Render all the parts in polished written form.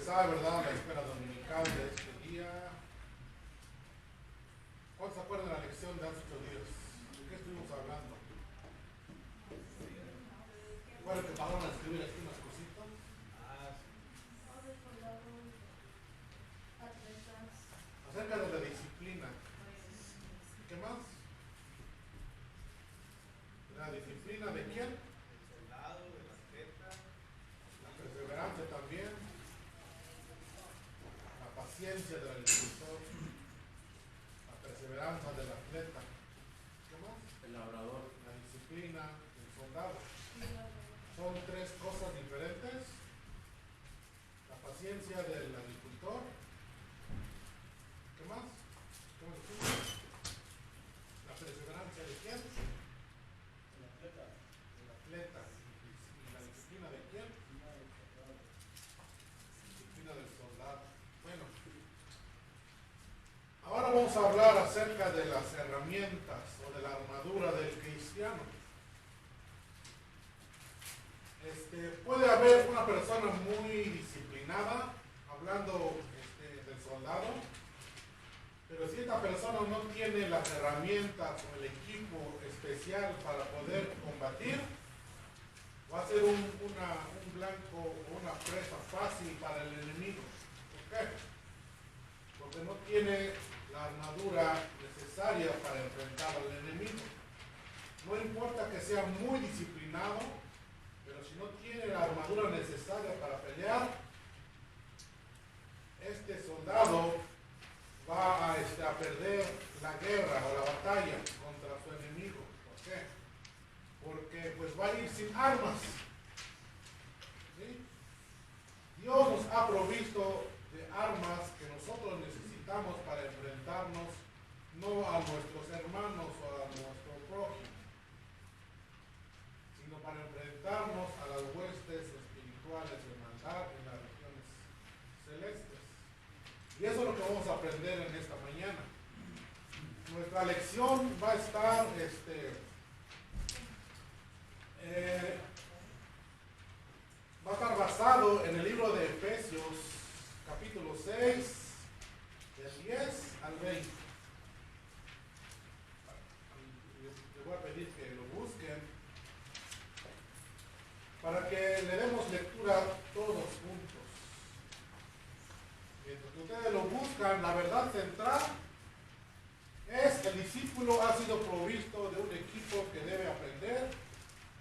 empezar, ¿verdad?, la escuela dominical de este día. ¿Cuántos se acuerdan de la lección de hace 8 días? ¿De qué estuvimos hablando? Bueno, que van a escribir aquí unas cositas. Acerca de la disciplina. ¿Qué más? ¿La disciplina de quién? El soldado, del atleta. La perseverancia también. La paciencia del agricultor. La perseverancia del atleta. ¿Qué más? El labrador. La disciplina del soldado. Son 3 cosas diferentes. La paciencia del agricultor. ¿Qué más? ¿Qué más decimos? La perseverancia de quién? El atleta. El atleta. ¿Y la disciplina de quién? Disciplina del soldado. Bueno, ahora vamos a hablar acerca de las herramientas o de la armadura del cristiano. Puede haber una persona muy disciplinada, hablando del soldado, pero si esta persona no tiene las herramientas o el equipo especial para poder combatir, va a ser un blanco o una presa fácil para el enemigo. ¿Por qué? Porque no tiene la armadura necesaria para enfrentar al enemigo. No importa que sea muy disciplinado, pero si no tiene la armadura necesaria para pelear, este soldado va a perder la guerra o la batalla contra su enemigo. ¿Por qué? Porque pues va a ir sin armas. ¿Sí? Dios nos ha provisto de armas que nosotros necesitamos para enfrentarnos no a nuestros hermanos o a nuestro prójimo, sino para enfrentarnos a las huestes espirituales de maldad en las regiones celestes. Y eso es lo que vamos a aprender en esta mañana. Nuestra lección va a estar basado en el libro de Efesios, capítulo 6, del 10 al 20. Les voy a pedir que lo busquen para que le demos lectura todos juntos. Mientras que ustedes lo buscan, la verdad central es que el discípulo ha sido provisto de un equipo que debe aprender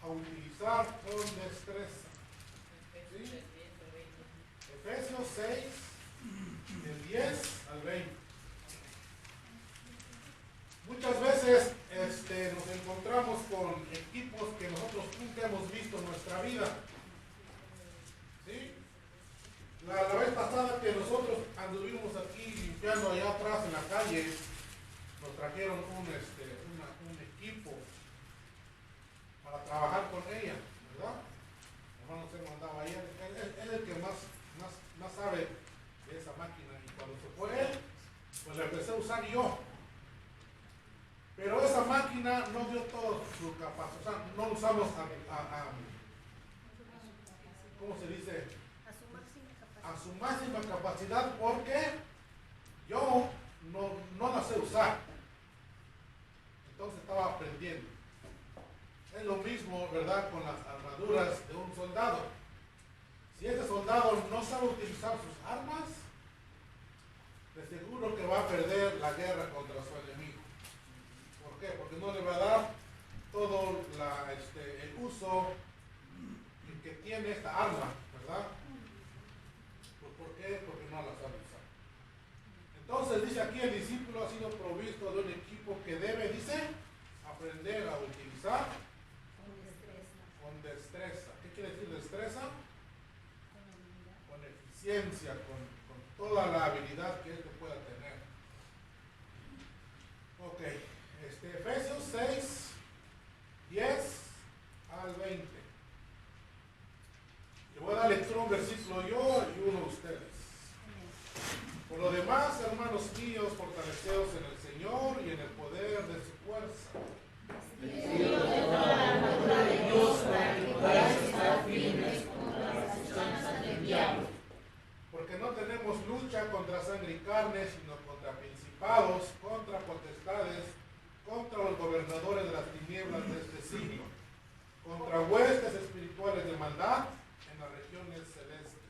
a utilizar con destreza. ¿Sí? Efesios 6, del 10 al 20. Muchas veces nos encontramos con equipos que nosotros nunca hemos visto en nuestra vida. ¿Sí? La vez pasada que nosotros anduvimos aquí limpiando allá atrás en la calle, nos trajeron un equipo para trabajar con ella, ¿verdad? Hermano se mandaba ayer, él es el que más sabe de esa máquina, y cuando se fue él, pues la empecé a usar yo. Pero esa máquina no dio toda su capacidad, o sea, no usamos ¿cómo se dice? A su máxima capacidad, porque yo no la sé usar. Entonces estaba aprendiendo. Es lo mismo, ¿verdad?, con las armaduras de un soldado. Si este soldado no sabe utilizar sus armas, de seguro que va a perder la guerra contra su enemigo. ¿Por qué? Porque no le va a dar todo el uso que tiene esta arma, ¿verdad? ¿Por qué? Porque no la sabe usar. Entonces dice aquí, el discípulo ha sido provisto de un equipo que debe, dice, aprender a utilizar con destreza. ¿Qué quiere decir destreza? Con eficiencia, con toda la habilidad que éste pueda tener. Ok, Efesios 6, 10 al 20. Le voy a dar lectura un versículo yo y uno a ustedes. Por lo demás, hermanos míos, fortaleceos en el Señor y en el poder de su fuerza. Vestidos de toda la armadura de Dios para que podáis estar firmes contra las acechanzas del diablo. Porque no maldad en las regiones celestes.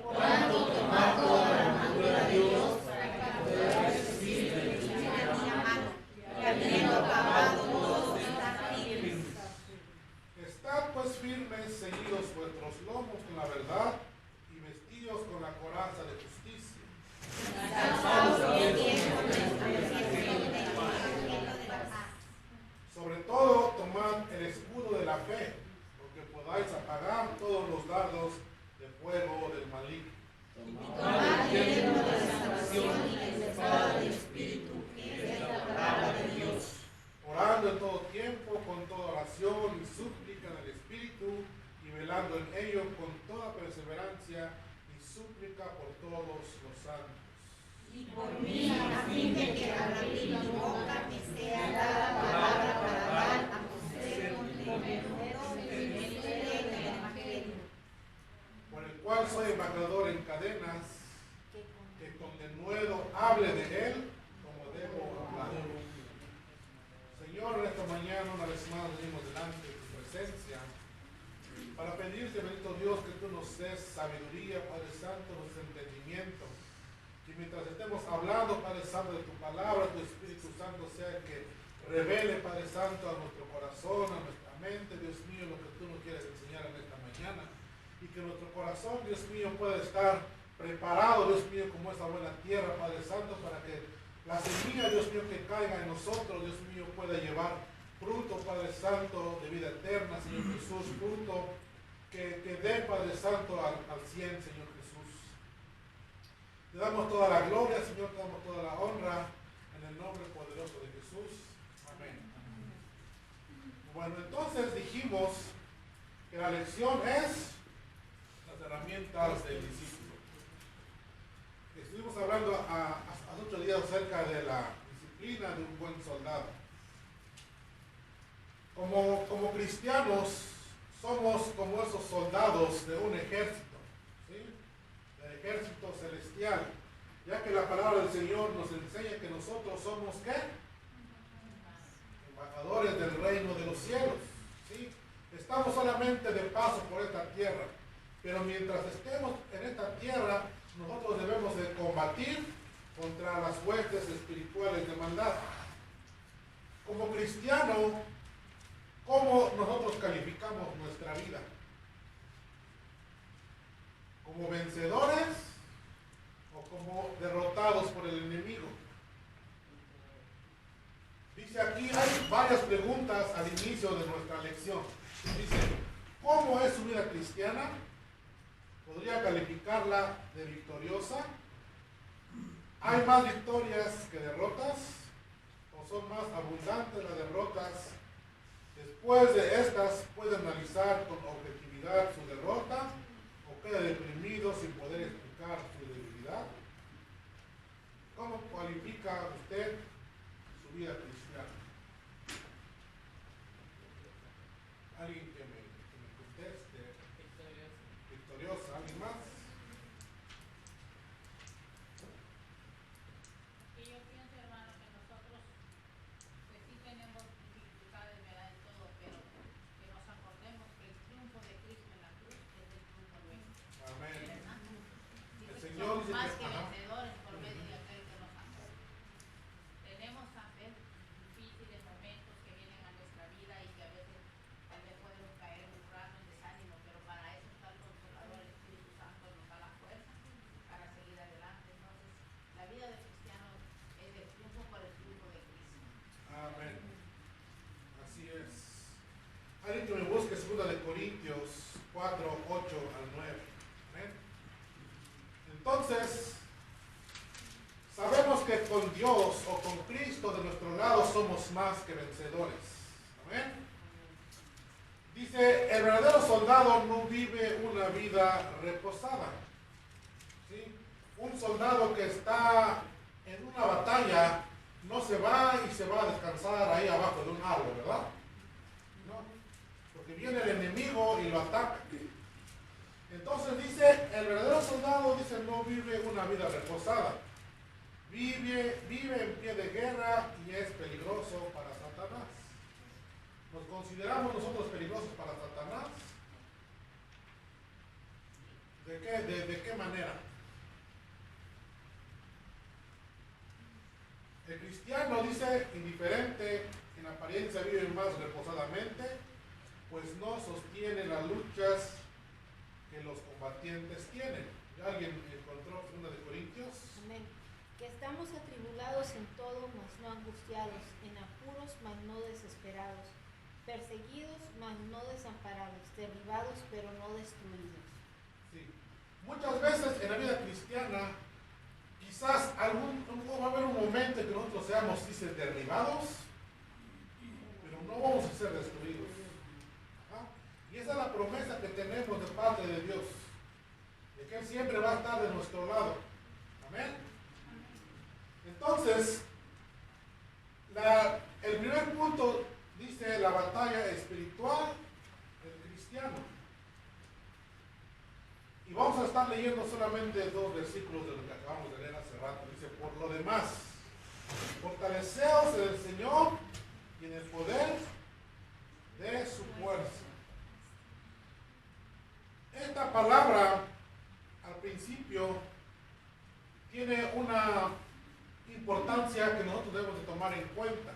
Por tanto, tomad toda la armadura de Dios para que podáis resistir el día malo, y habiendo acabado todo, estar firmes. Estad pues firmes, ceñidos vuestros lomos con la verdad y vestidos con la coraza de justicia. Sobre todo, tomad el escudo de la fe, porque podáis apagar todos los dardos de fuego del maligno. Tomad yelmo de la salvación y la espada del Espíritu, que es la palabra de Dios. Orando en todo tiempo, con toda oración y súplica en el Espíritu, y velando en ello con toda perseverancia y súplica por todos los santos. Y por mí, a fin de que al abrir mi boca me sea dada palabra para dar a conocer con detenimiento el misterio del Evangelio, Por el cual soy embajador en cadenas, que con denuedo hable de él como debo hablar. Señor, en esta mañana una vez más venimos delante de tu presencia para pedirte, bendito Dios, que tú nos des sabiduría, Padre Santo, nuestro entendimiento. Y mientras estemos hablando, Padre Santo, de tu palabra, tu Espíritu Santo sea el que revele, Padre Santo, a nuestro corazón, a nuestra mente, Dios mío, lo que tú nos quieres enseñar en esta mañana. Y que nuestro corazón, Dios mío, pueda estar preparado, Dios mío, como esa buena tierra, Padre Santo, para que la semilla, Dios mío, que caiga en nosotros, Dios mío, pueda llevar fruto, Padre Santo, de vida eterna, Señor Jesús, fruto que dé, Padre Santo, al 100, Señor Jesús. Te damos toda la gloria, Señor, te damos toda la honra, en el nombre poderoso de Jesús. Amén. Bueno, entonces dijimos que la lección es las herramientas del discípulo. Estuvimos hablando hace 8 días acerca de la disciplina de un buen soldado. Como cristianos somos como esos soldados de un ejército, ¿sí? Del ejército celestial, ya que la palabra del Señor nos enseña que nosotros somos ¿qué? Embajadores del reino de los cielos, ¿sí? Estamos solamente de paso por esta tierra, pero mientras estemos en esta tierra, nosotros debemos de combatir contra las huestes espirituales de maldad. Como cristiano, ¿cómo nosotros calificamos nuestra vida? ¿Como vencedores o como derrotados por el enemigo? Dice aquí, hay varias preguntas al inicio de nuestra lección. Dice, ¿cómo es su vida cristiana? ¿Podría calificarla de victoriosa? ¿Hay más victorias que derrotas? ¿O son más abundantes las derrotas? Después de estas, ¿puede analizar con objetividad su derrota? ¿O queda deprimido sin poder explicar su debilidad? ¿Cómo cualifica usted su vida cristiana? ¿Alguien que me conteste? Victoriosa. ¿Alguien más? Y yo pienso, hermano, que nosotros pues sí tenemos dificultades, ¿verdad? En todo, pero que nos acordemos que el triunfo de Cristo en la cruz es el triunfo nuestro. Amén. ¿Verdad? El Dice que Señor somos dice más que- que ajá. vencedores por medio de aquel que nos amó. Tenemos a ver difíciles momentos que vienen a nuestra vida y que a veces tal vez podemos caer en un rato en desánimo, pero para eso está el Consolador, el Espíritu Santo, nos da la fuerza para seguir adelante. Entonces, la vida del cristiano es el triunfo por el triunfo de Cristo. Amén. Así es. Alguien que me busque 2 de Corintios 4, 8 al 9. Amén. Entonces, sabemos que con Dios o con Cristo de nuestro lado somos más que vencedores. Amén. Dice, el verdadero soldado no vive una vida reposada. ¿Sí? Un soldado que está en una batalla no se va y se va a descansar ahí abajo de un árbol, ¿verdad? No, porque viene el enemigo y lo ataca. Entonces dice, el verdadero soldado dice no vive una vida reposada. Vive en pie de guerra y es peligroso para Satanás. ¿Nos consideramos nosotros peligrosos para Satanás? ¿De qué manera? El cristiano dice, indiferente, en apariencia vive más reposadamente, pues no sostiene las luchas que los combatientes tienen. ¿Alguien encontró 2 de Corintios? Amén. Que estamos atribulados en todo, mas no angustiados, en apuros, mas no desesperados, perseguidos, mas no desamparados, derribados, pero no destruidos. Sí. Muchas veces en la vida cristiana, quizás va a haber un momento en que nosotros seamos, dice, derribados, pero no vamos a ser destruidos. ¿Ah? Y esa es la promesa que tenemos de parte de Dios, de que Él siempre va a estar de nuestro lado. Amén. Entonces, el primer punto dice la batalla espiritual del cristiano. Y vamos a estar leyendo solamente 2 versículos de lo que acabamos de leer hace rato. Dice, por lo demás, fortaleceos en el Señor y en el poder de su fuerza. Esta palabra, al principio, tiene una importancia que nosotros debemos de tomar en cuenta.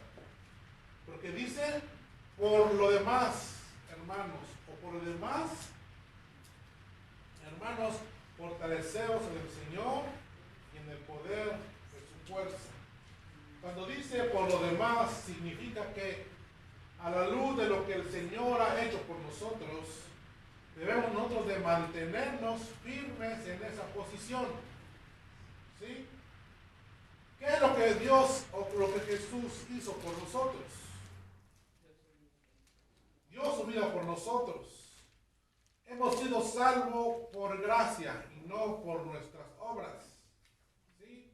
Porque dice, por lo demás, hermanos, o por lo demás, hermanos, fortaleceos en el Señor y en el poder de su fuerza. Cuando dice por lo demás, significa que a la luz de lo que el Señor ha hecho por nosotros, debemos nosotros de mantenernos firmes en esa posición. ¿Sí? ¿Qué es lo que Dios o lo que Jesús hizo por nosotros? Dio su vida por nosotros. Hemos sido salvos por gracia y no por nuestras obras. ¿Sí?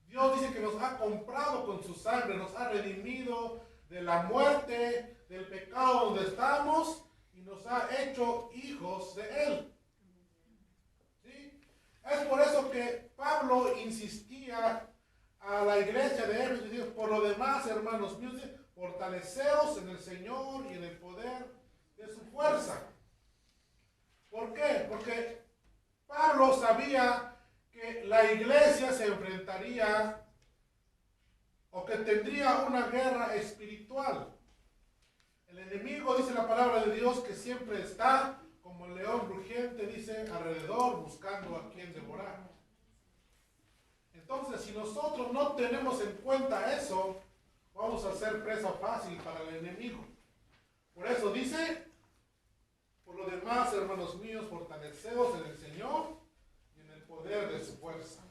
Dios dice que nos ha comprado con su sangre, nos ha redimido de la muerte, del pecado donde estamos y nos ha hecho hijos de Él. ¿Sí? Es por eso que Pablo insistía a la iglesia de Éfeso y dice, por lo demás, hermanos míos, fortaleceos en el Señor y en el poder de su fuerza. ¿Por qué? Porque Pablo sabía que la iglesia se enfrentaría o que tendría una guerra espiritual. El enemigo, dice la palabra de Dios, que siempre está como el león rugiente, dice, alrededor buscando a quien devorar. Entonces, si nosotros no tenemos en cuenta eso, vamos a ser presa fácil para el enemigo. Por eso dice, por lo demás, hermanos míos, fortaleceos en el Señor y en el poder de su fuerza.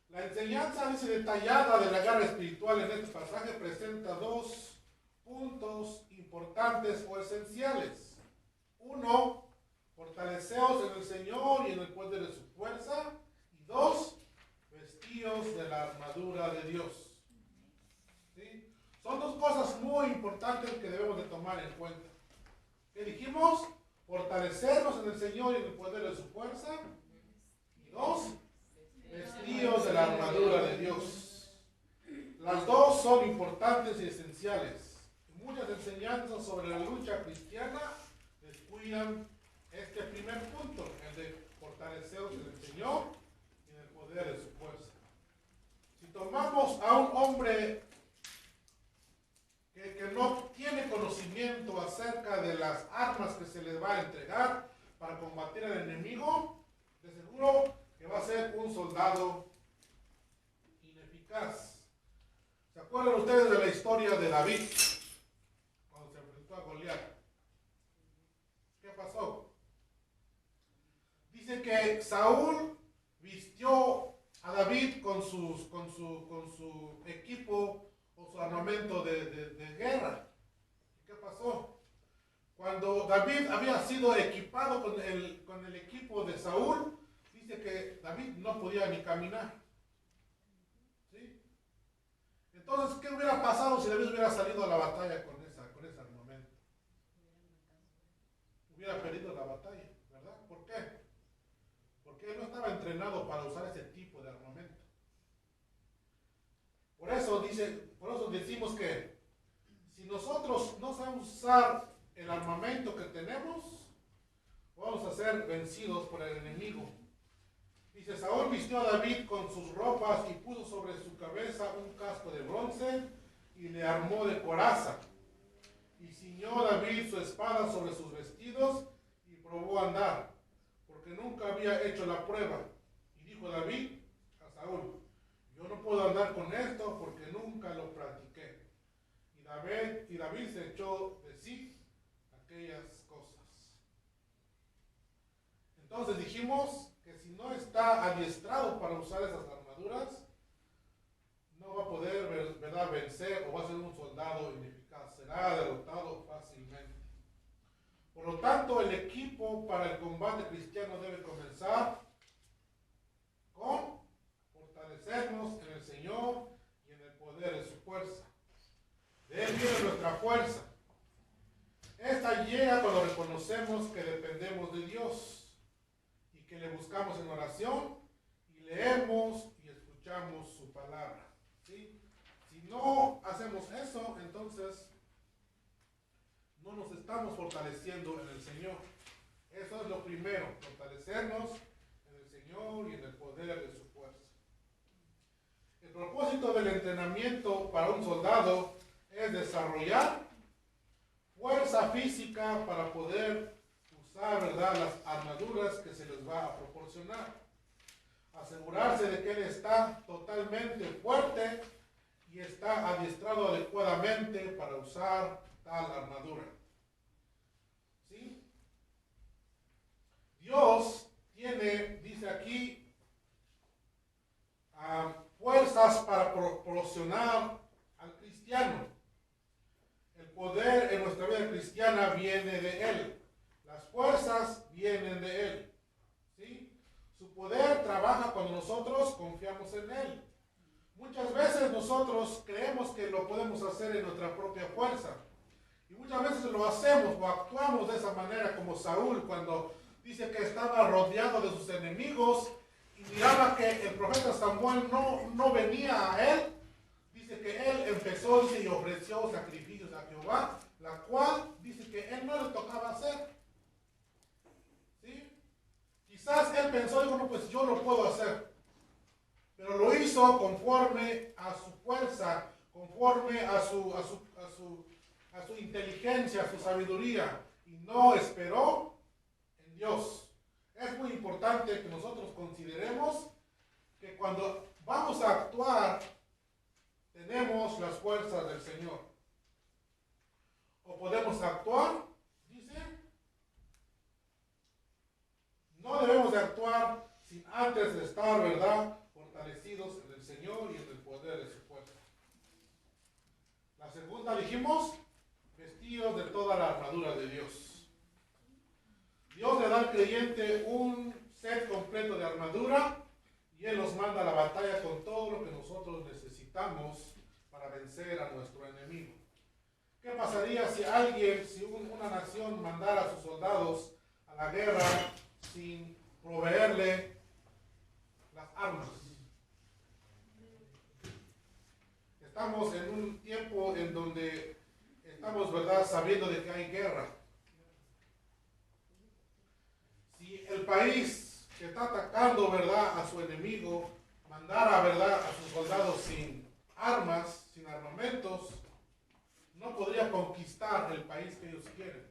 La enseñanza, dice, detallada de la guerra espiritual en este pasaje presenta 2 puntos importantes o esenciales. 1, fortaleceos en el Señor y en el poder de su fuerza. 2, vestíos de la armadura de Dios. ¿Sí? Son 2 cosas muy importantes que debemos de tomar en cuenta. ¿Qué dijimos? Fortalecernos en el Señor y en el poder de su fuerza. Y 2, vestíos de la armadura de Dios. Las 2 son importantes y esenciales. Muchas enseñanzas sobre la lucha cristiana descuidan este primer punto, el de fortaleceos en el Señor y en el poder de su fuerza. Si tomamos a un hombre que no tiene conocimiento acerca de las armas que se les va a entregar para combatir al enemigo, de seguro que va a ser un soldado ineficaz. ¿Se acuerdan ustedes de la historia de David? Cuando se enfrentó a Goliat. ¿Qué pasó? Dice que Saúl vistió a David con su equipo o su armamento de guerra. ¿Y qué pasó? Cuando David había sido equipado con el equipo de Saúl, dice que David no podía ni caminar. ¿Sí? Entonces, ¿qué hubiera pasado si David hubiera salido a la batalla con ese armamento? Hubiera perdido la batalla, ¿verdad? ¿Por qué? Porque él no estaba entrenado para usar ese tipo de armamento. Por eso decimos que si nosotros no sabemos usar el armamento que tenemos, vamos a ser vencidos por el enemigo. Dice, Saúl vistió a David con sus ropas y puso sobre su cabeza un casco de bronce y le armó de coraza. Y ciñó David su espada sobre sus vestidos y probó a andar, porque nunca había hecho la prueba. Y dijo David a Saúl, yo no puedo andar con esto porque nunca lo practiqué. Y David se echó de sí aquellas cosas. Entonces dijimos que si no está adiestrado para usar esas armaduras, no va a poder, ¿verdad?, vencer o va a ser un soldado ineficaz, será derrotado fácilmente. Por lo tanto, el equipo para el combate cristiano debe comenzar con fortalecernos en el Señor y en el poder de su fuerza. De Él viene nuestra fuerza. Esta llega cuando reconocemos que dependemos de Dios y que le buscamos en oración y leemos y escuchamos su palabra. ¿Sí? Si no hacemos eso, entonces no nos estamos fortaleciendo en el Señor. Eso es lo primero, fortalecernos en el Señor y en el poder de su fuerza. El propósito del entrenamiento para un soldado es desarrollar fuerza física para poder usar, ¿verdad?, las armaduras que se les va a proporcionar. Asegurarse de que él está totalmente fuerte y está adiestrado adecuadamente para usar tal armadura. ¿Sí? Dios tiene, dice aquí, fuerzas para proporcionar al cristiano. El poder en nuestra vida cristiana viene de Él. Las fuerzas vienen de Él. ¿Sí? Su poder trabaja cuando nosotros confiamos en Él. Muchas veces nosotros creemos que lo podemos hacer en nuestra propia fuerza. Y muchas veces lo hacemos o actuamos de esa manera, como Saúl cuando dice que estaba rodeado de sus enemigos y miraba que el profeta Samuel no venía a él. Dice que él empezó, dice, y ofreció sacrificios a Jehová, la cual dice que él no le tocaba hacer. ¿Sí? Quizás él pensó, digo, no, pues yo lo puedo hacer. Pero lo hizo conforme a su fuerza, conforme a su inteligencia, a su sabiduría, y no esperó en Dios. Es muy importante que nosotros consideremos que cuando vamos a actuar, tenemos las fuerzas del Señor. O podemos actuar, dice, no debemos de actuar sin antes de estar, ¿verdad?, fortalecidos en el Señor y en el poder de su fuerza. La segunda, dijimos, vestidos de toda la armadura de Dios. Dios le da al creyente un set completo de armadura y Él nos manda a la batalla con todo lo que nosotros necesitamos para vencer a nuestro enemigo. ¿Qué pasaría si una nación mandara a sus soldados a la guerra sin proveerle las armas? Estamos en un tiempo en donde estamos, ¿verdad?, sabiendo de que hay guerra. Si el país que está atacando, ¿verdad?, a su enemigo, mandara, ¿verdad?, a sus soldados sin armas, sin armamentos, no podría conquistar el país que ellos quieren.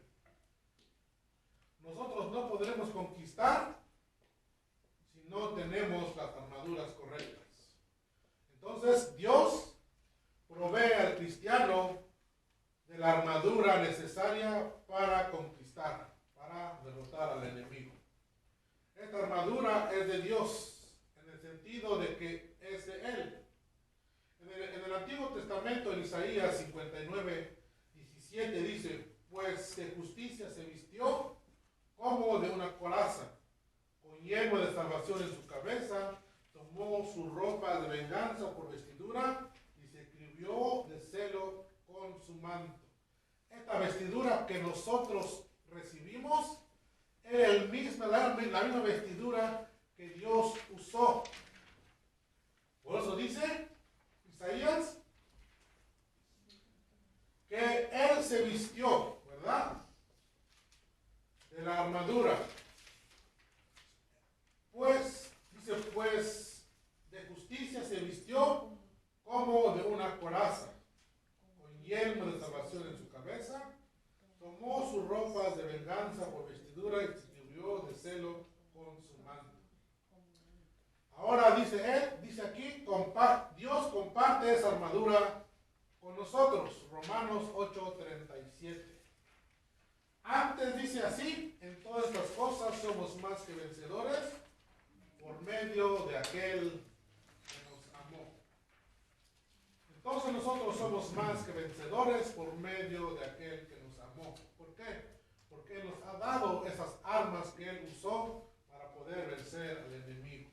Nosotros no podremos conquistar si no tenemos las armaduras correctas. Entonces, Dios provee al cristiano de la armadura necesaria para conquistar, para derrotar al enemigo. Esta armadura es de Dios, en el sentido de que es de Él. En el Antiguo Testamento, en Isaías 59:17, dice, pues de justicia se vistió como de una coraza, con yelmo de salvación en su cabeza, tomó su ropa de venganza por vestidura y se cubrió de celo con su manto. Esta vestidura que nosotros recibimos es la misma vestidura que Dios usó. Por eso dice Isaías que Él se vistió, ¿verdad?, de la armadura. Ahora dice él, dice aquí, Dios comparte esa armadura con nosotros. Romanos 8:37. Antes dice así, en todas estas cosas somos más que vencedores por medio de aquel que nos amó. Entonces nosotros somos más que vencedores por medio de aquel que nos amó. ¿Por qué? Porque Él nos ha dado esas armas que Él usó para poder vencer al enemigo.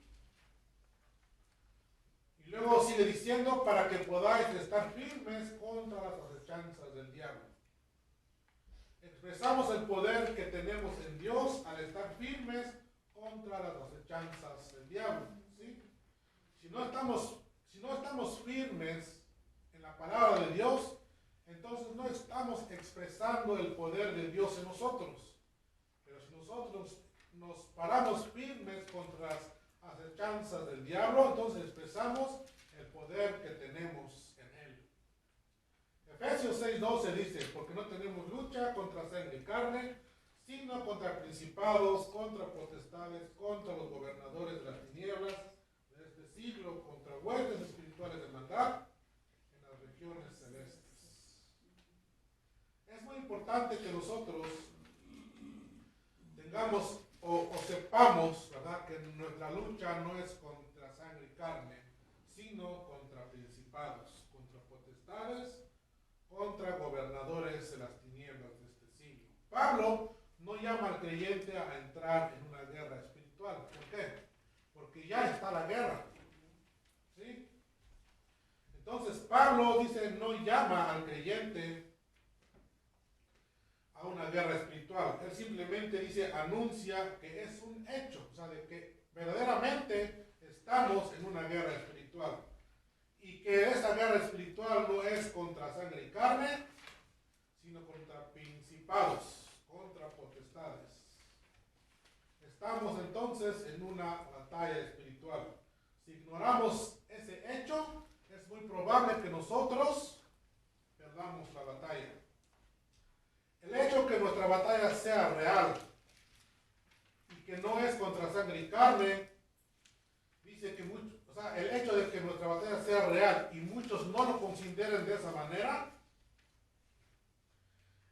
Y luego sigue diciendo, para que podáis estar firmes contra las acechanzas del diablo. Expresamos el poder que tenemos en Dios al estar firmes contra las acechanzas del diablo. ¿Sí? Si no estamos firmes en la palabra de Dios, entonces no estamos expresando el poder de Dios en nosotros. Pero si nosotros nos paramos firmes contra las acechanzas del diablo, entonces expresamos el poder que tenemos en él. Efesios 6:12 dice, porque no tenemos lucha contra sangre y carne, sino contra principados, contra potestades, contra los gobernadores de las tinieblas de este siglo, contra huestes espirituales de maldad en las regiones celestes. Es muy importante que nosotros tengamos o sepamos, ¿verdad?, que nuestra lucha no es contra sangre y carne, sino contra principados, contra potestades, contra gobernadores de las tinieblas de este siglo. Pablo no llama al creyente a entrar en una guerra espiritual. ¿Por qué? Porque ya está la guerra. ¿Sí? Entonces Pablo dice, no llama al creyente a una guerra espiritual. Él simplemente dice, anuncia que es un hecho, o sea, de que verdaderamente estamos en una guerra espiritual. Y que esa guerra espiritual no es contra sangre y carne, sino contra principados, contra potestades. Estamos entonces en una batalla espiritual. Si ignoramos ese hecho, es muy probable que nosotros perdamos la batalla. El hecho que nuestra batalla sea real y que no es contra sangre y carne, dice que el hecho de que nuestra batalla sea real y muchos no lo consideren de esa manera,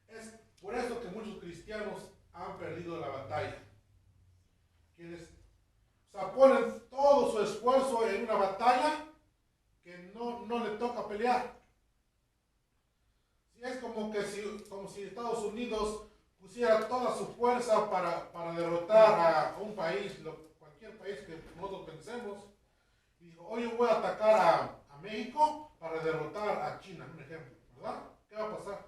es por eso que muchos cristianos han perdido la batalla. Quienes ponen todo su esfuerzo en una batalla que no le toca pelear. Es como si Estados Unidos pusiera toda su fuerza para derrotar a un país, cualquier país que nosotros pensemos, y dijo, hoy voy a atacar a México para derrotar a China, un ejemplo, ¿verdad? ¿Qué va a pasar?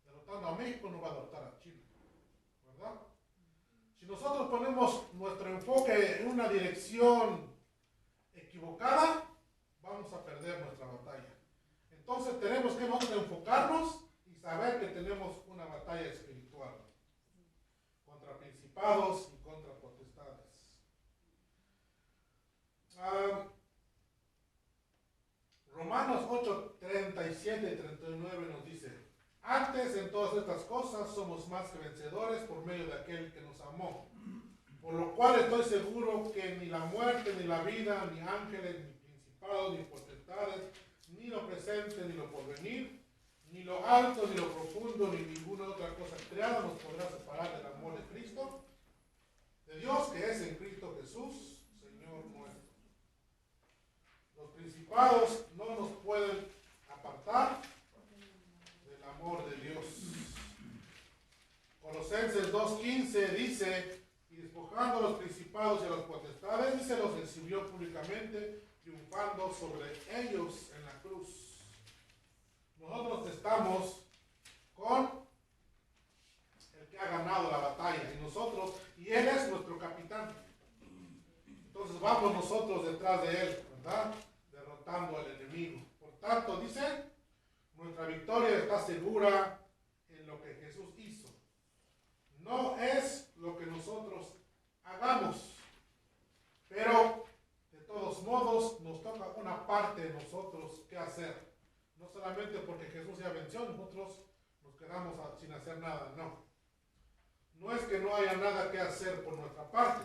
Derrotando a México no va a derrotar a China, ¿verdad? Si nosotros ponemos nuestro enfoque en una dirección equivocada, vamos a perder nuestra batalla. Entonces tenemos que nosotros enfocarnos y saber que tenemos una batalla espiritual contra principados y contra potestades. Romanos 8, 37 y 39 nos dice, antes en todas estas cosas somos más que vencedores por medio de aquel que nos amó. Por lo cual estoy seguro que ni la muerte, ni la vida, ni ángeles, ni principados, ni potestades, ni lo presente, ni lo porvenir, ni lo alto, ni lo profundo, ni ninguna otra cosa creada nos podrá separar del amor de Cristo, de Dios que es en Cristo Jesús, Señor nuestro. Los principados no nos pueden apartar del amor de Dios. Colosenses 2:15 dice, y despojando a los principados y a las potestades, y se los exhibió públicamente, triunfando sobre ellos en la cruz. Nosotros estamos con el que ha ganado la batalla, y Él es nuestro capitán. Entonces vamos nosotros detrás de Él, ¿verdad? Derrotando al enemigo. Por tanto, dice, nuestra victoria está segura en lo que Jesús hizo. No es lo que nosotros hagamos, pero de todos modos nos toca una parte de nosotros que hacer. No solamente porque Jesús ya venció, nosotros nos quedamos sin hacer nada, no. no es que no haya nada que hacer por nuestra parte,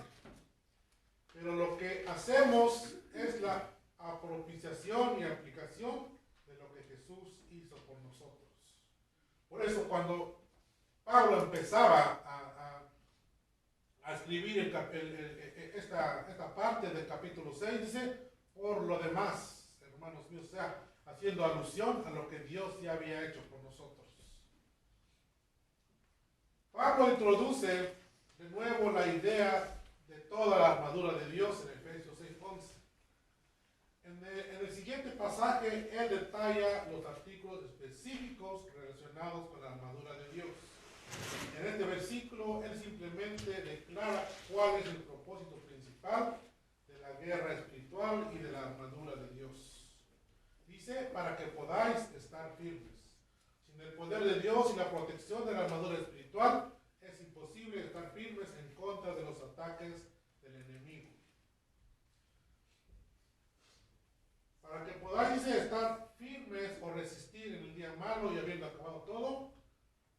pero lo que hacemos es la propiciación y aplicación de lo que Jesús hizo por nosotros. Por eso cuando Pablo empezaba a escribir esta parte del capítulo 6, dice, por lo demás, hermanos míos, o sea, haciendo alusión a lo que Dios ya había hecho por nosotros. Pablo introduce de nuevo la idea de toda la armadura de Dios en Efesios 6:11. En el siguiente pasaje, él detalla los artículos específicos relacionados con la armadura de Dios. En este versículo, él simplemente declara cuál es el propósito principal de la guerra espiritual y de la armadura de Dios. Dice, para que podáis estar firmes. Sin el poder de Dios y la protección de la armadura espiritual, es imposible estar firmes en contra de los ataques del enemigo. Para que podáis estar firmes o resistir en el día malo y habiendo acabado todo,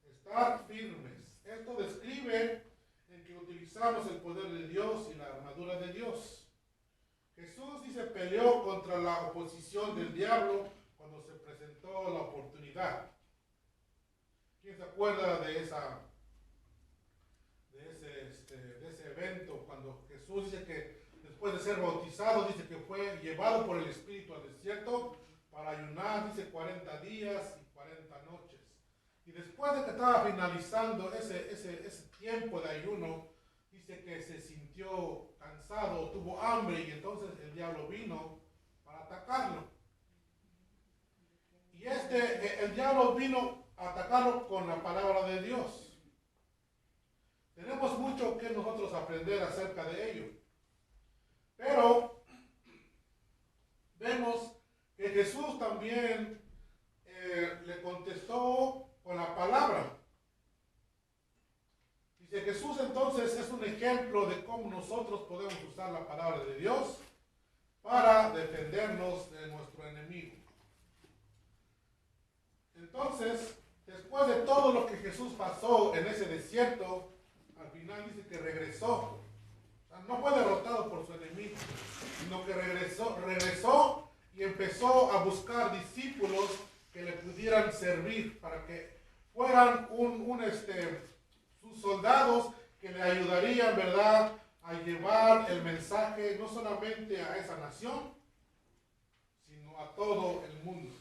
estar firmes. Esto describe en que utilizamos el poder de Dios y la armadura de Dios. Jesús dice peleó contra la oposición del diablo cuando se presentó la oportunidad. ¿Quién se acuerda de ese evento cuando Jesús dice que después de ser bautizado, dice que fue llevado por el Espíritu al desierto para ayunar, dice 40 días y 40 noches. Y después de que estaba finalizando ese tiempo de ayuno, dice que se sintió cansado, tuvo hambre y entonces el diablo vino para atacarlo. Y el diablo vino a atacarlo con la palabra de Dios. Tenemos mucho que nosotros aprender acerca de ello. Pero vemos que Jesús también le contestó con la palabra. Dice Jesús entonces es un ejemplo de cómo nosotros podemos usar la palabra de Dios para defendernos de nuestro enemigo. Entonces, después de todo lo que Jesús pasó en ese desierto, al final dice que regresó. O sea, no fue derrotado por su enemigo, sino que regresó y empezó a buscar discípulos que le pudieran servir para que fueran sus soldados que le ayudarían, ¿verdad?, a llevar el mensaje no solamente a esa nación, sino a todo el mundo.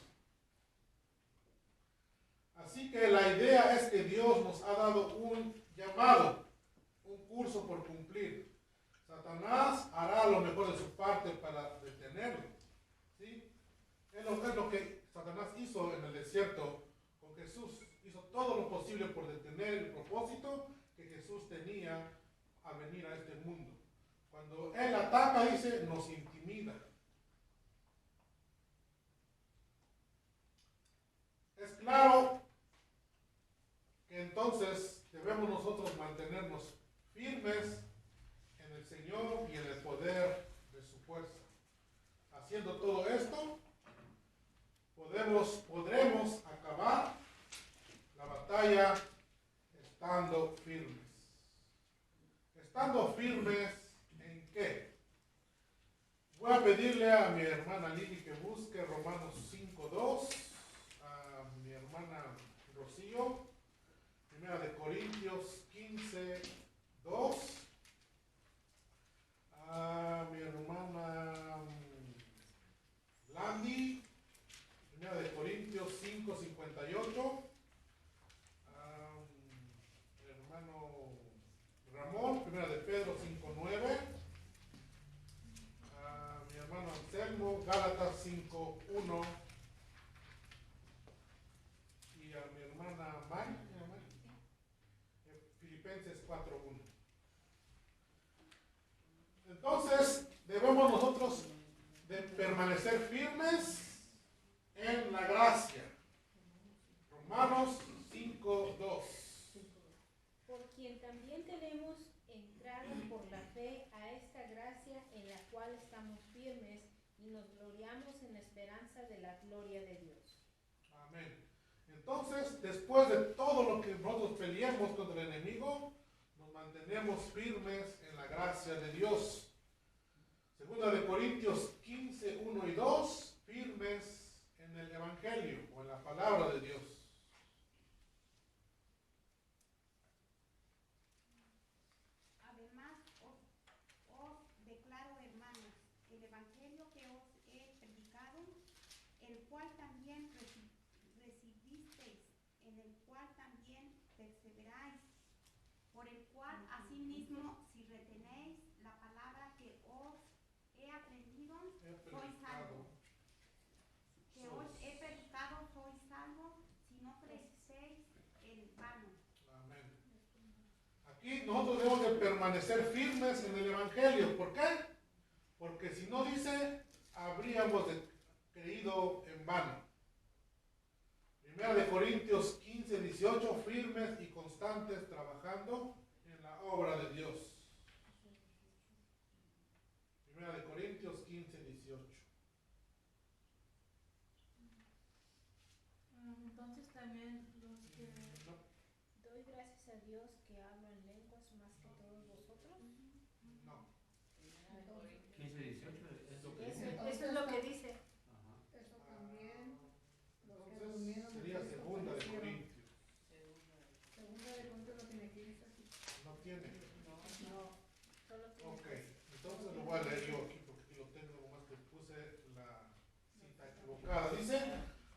Así que la idea es que Dios nos ha dado un llamado, un curso por cumplir. Satanás hará lo mejor de su parte para detenerlo. ¿Sí? Es lo que Satanás hizo en el desierto con Jesús. Hizo todo lo posible por detener el propósito que Jesús tenía al venir a este mundo. Cuando él ataca, dice, nos intimida. Es claro que entonces debemos nosotros mantenernos firmes en el Señor y en el poder de su fuerza. Haciendo todo esto, podremos acabar la batalla estando firmes. ¿Estando firmes en qué? Voy a pedirle a mi hermana Lili que busque Romanos 5:2, a mi hermana Rocío, Primera de Corintios 15:2, a mi hermana Landy, Primera de Corintios 5:58, a mi hermano Ramón, Primera de Pedro 5:9, a mi hermano Anselmo, Gálatas 5:1, y a mi hermana May, Filipenses 4:1. Entonces, debemos nosotros de permanecer firmes en la gracia. Romanos 5:2. Por quien también tenemos entrada por la fe a esta gracia en la cual estamos firmes y nos gloriamos en la esperanza de la gloria de Dios. Amén. Entonces, después de todo lo que nosotros peleamos contra el enemigo, mantenemos firmes en la gracia de Dios. Segunda de Corintios 15, 1 y 2, firmes en el Evangelio o en la palabra de Dios. Además, os declaro, hermanos, el evangelio que os he predicado, el cual también recibisteis, en el cual también perseveráis, por el cual asimismo, si retenéis la palabra que os he aprendido, sois salvos. Que os he predicado, sois salvos, si no creéis en vano. Amén. Aquí nosotros debemos de permanecer firmes en el Evangelio. ¿Por qué? Porque si no dice, habríamos creído en vano. Primera de Corintios 15, 18, firmes y constantes trabajando en la obra de Dios. Primera de Corintios 15, 18. Entonces también los que No, doy gracias a Dios que hablo en lenguas más que todos vosotros. no. 15, 18, es lo que Eso, dice. eso es lo que dice. Ajá. Eso también, los que Entonces durmieron sería en Cristo segunda de perecieron. Corintios. Segunda de Corintios lo tiene aquí, dice aquí. No tiene. No, Solo tiene Ok, entonces lo voy a leer yo aquí porque aquí lo tengo, nomás que puse la cita equivocada. Dice,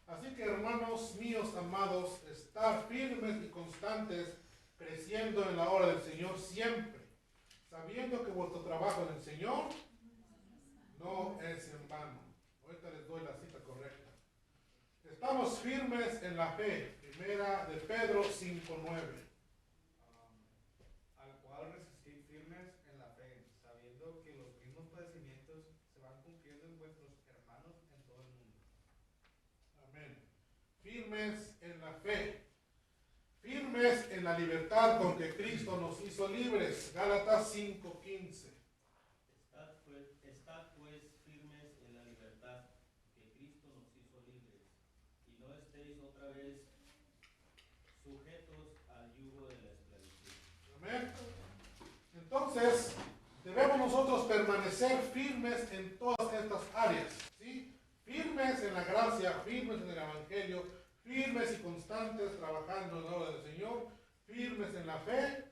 así que hermanos míos amados, estar firmes y constantes, creciendo en la obra del Señor siempre, sabiendo que vuestro trabajo en el Señor no es en vano. Ahorita les doy la cita correcta. Estamos firmes en la fe. Primera de Pedro 5:9. Al cual resistir firmes en la fe, sabiendo que los mismos padecimientos se van cumpliendo en vuestros hermanos en todo el mundo. Amén. Firmes en la fe. Firmes en la libertad con que Cristo nos hizo libres. Gálatas 5:15. Estad pues firmes en la libertad que Cristo nos hizo libres, y no estéis otra vez sujetos al yugo de la esclavitud. Amén. Entonces, debemos nosotros permanecer firmes en todas estas áreas. ¿Sí? Firmes en la gracia, firmes en el Evangelio, firmes y constantes trabajando en la obra del Señor, firmes en la fe,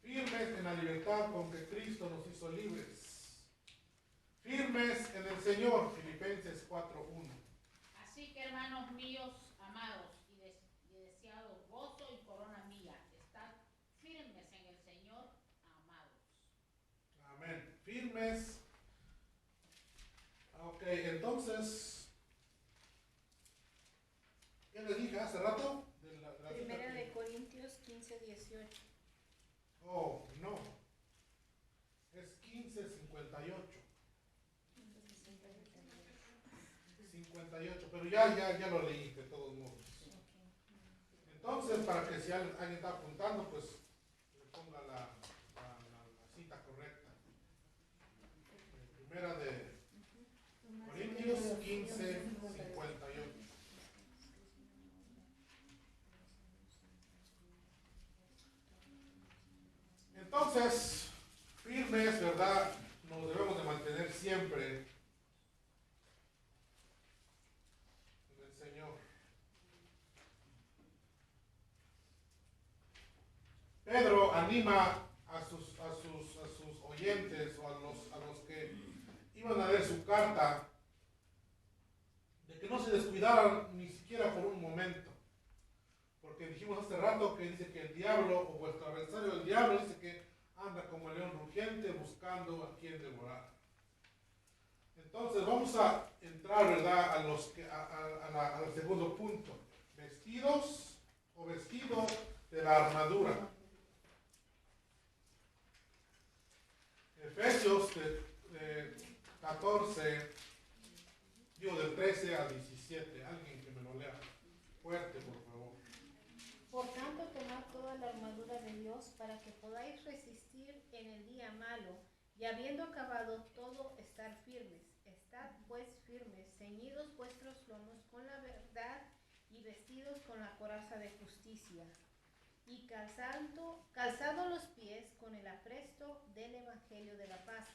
firmes en la libertad con que Cristo nos hizo libres, firmes en el Señor. Filipenses 4:1. Así que, hermanos míos, amados y deseados, gozo y corona mía, estad firmes en el Señor, amados. Amén. Firmes. Ok, entonces, ¿qué les dije hace rato? De la Primera cita de que- Corintios 15, 18. Oh, no. Es 15:58. 58, pero ya lo leí de todos modos. Entonces, para que si alguien está apuntando, pues le ponga la cita correcta. Primera de Corintios 15:58. Entonces, firmes, ¿verdad? Nos debemos de mantener siempre en el Señor. Pedro anima a sus oyentes o a los que iban a leer su carta de que no se descuidaran ni siquiera por un momento. Porque dijimos hace rato que dice que el diablo, o vuestro adversario el diablo, dice que anda como el león rugiente buscando a quien devorar. Entonces vamos a entrar, ¿verdad?, al segundo punto. Vestidos o vestido de la armadura. Efesios 14, del 13 al 17. Alguien que me lo lea fuerte, por favor. Por tanto, tomad toda la armadura de Dios para que podáis resistir en el día malo, y habiendo acabado todo, estar firmes. Estad pues firmes, ceñidos vuestros lomos con la verdad y vestidos con la coraza de justicia, y calzado los pies evangelio de la paz.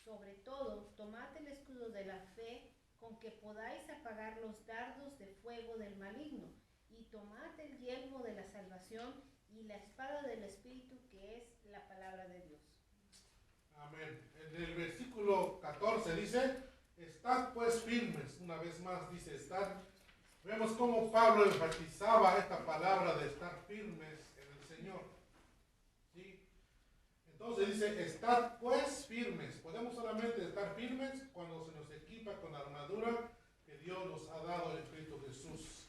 Sobre todo, tomad el escudo de la fe, con que podáis apagar los dardos de fuego del maligno, y tomad el yelmo de la salvación y la espada del Espíritu, que es la palabra de Dios. Amén. En el versículo 14 dice, estad pues firmes. Una vez más dice estad. Vemos cómo Pablo enfatizaba esta palabra de estar firmes en el Señor. ¿Sí? Entonces dice, estad pues firmes. Podemos solamente estar firmes cuando se nos equipa con la armadura que Dios nos ha dado en Cristo Jesús.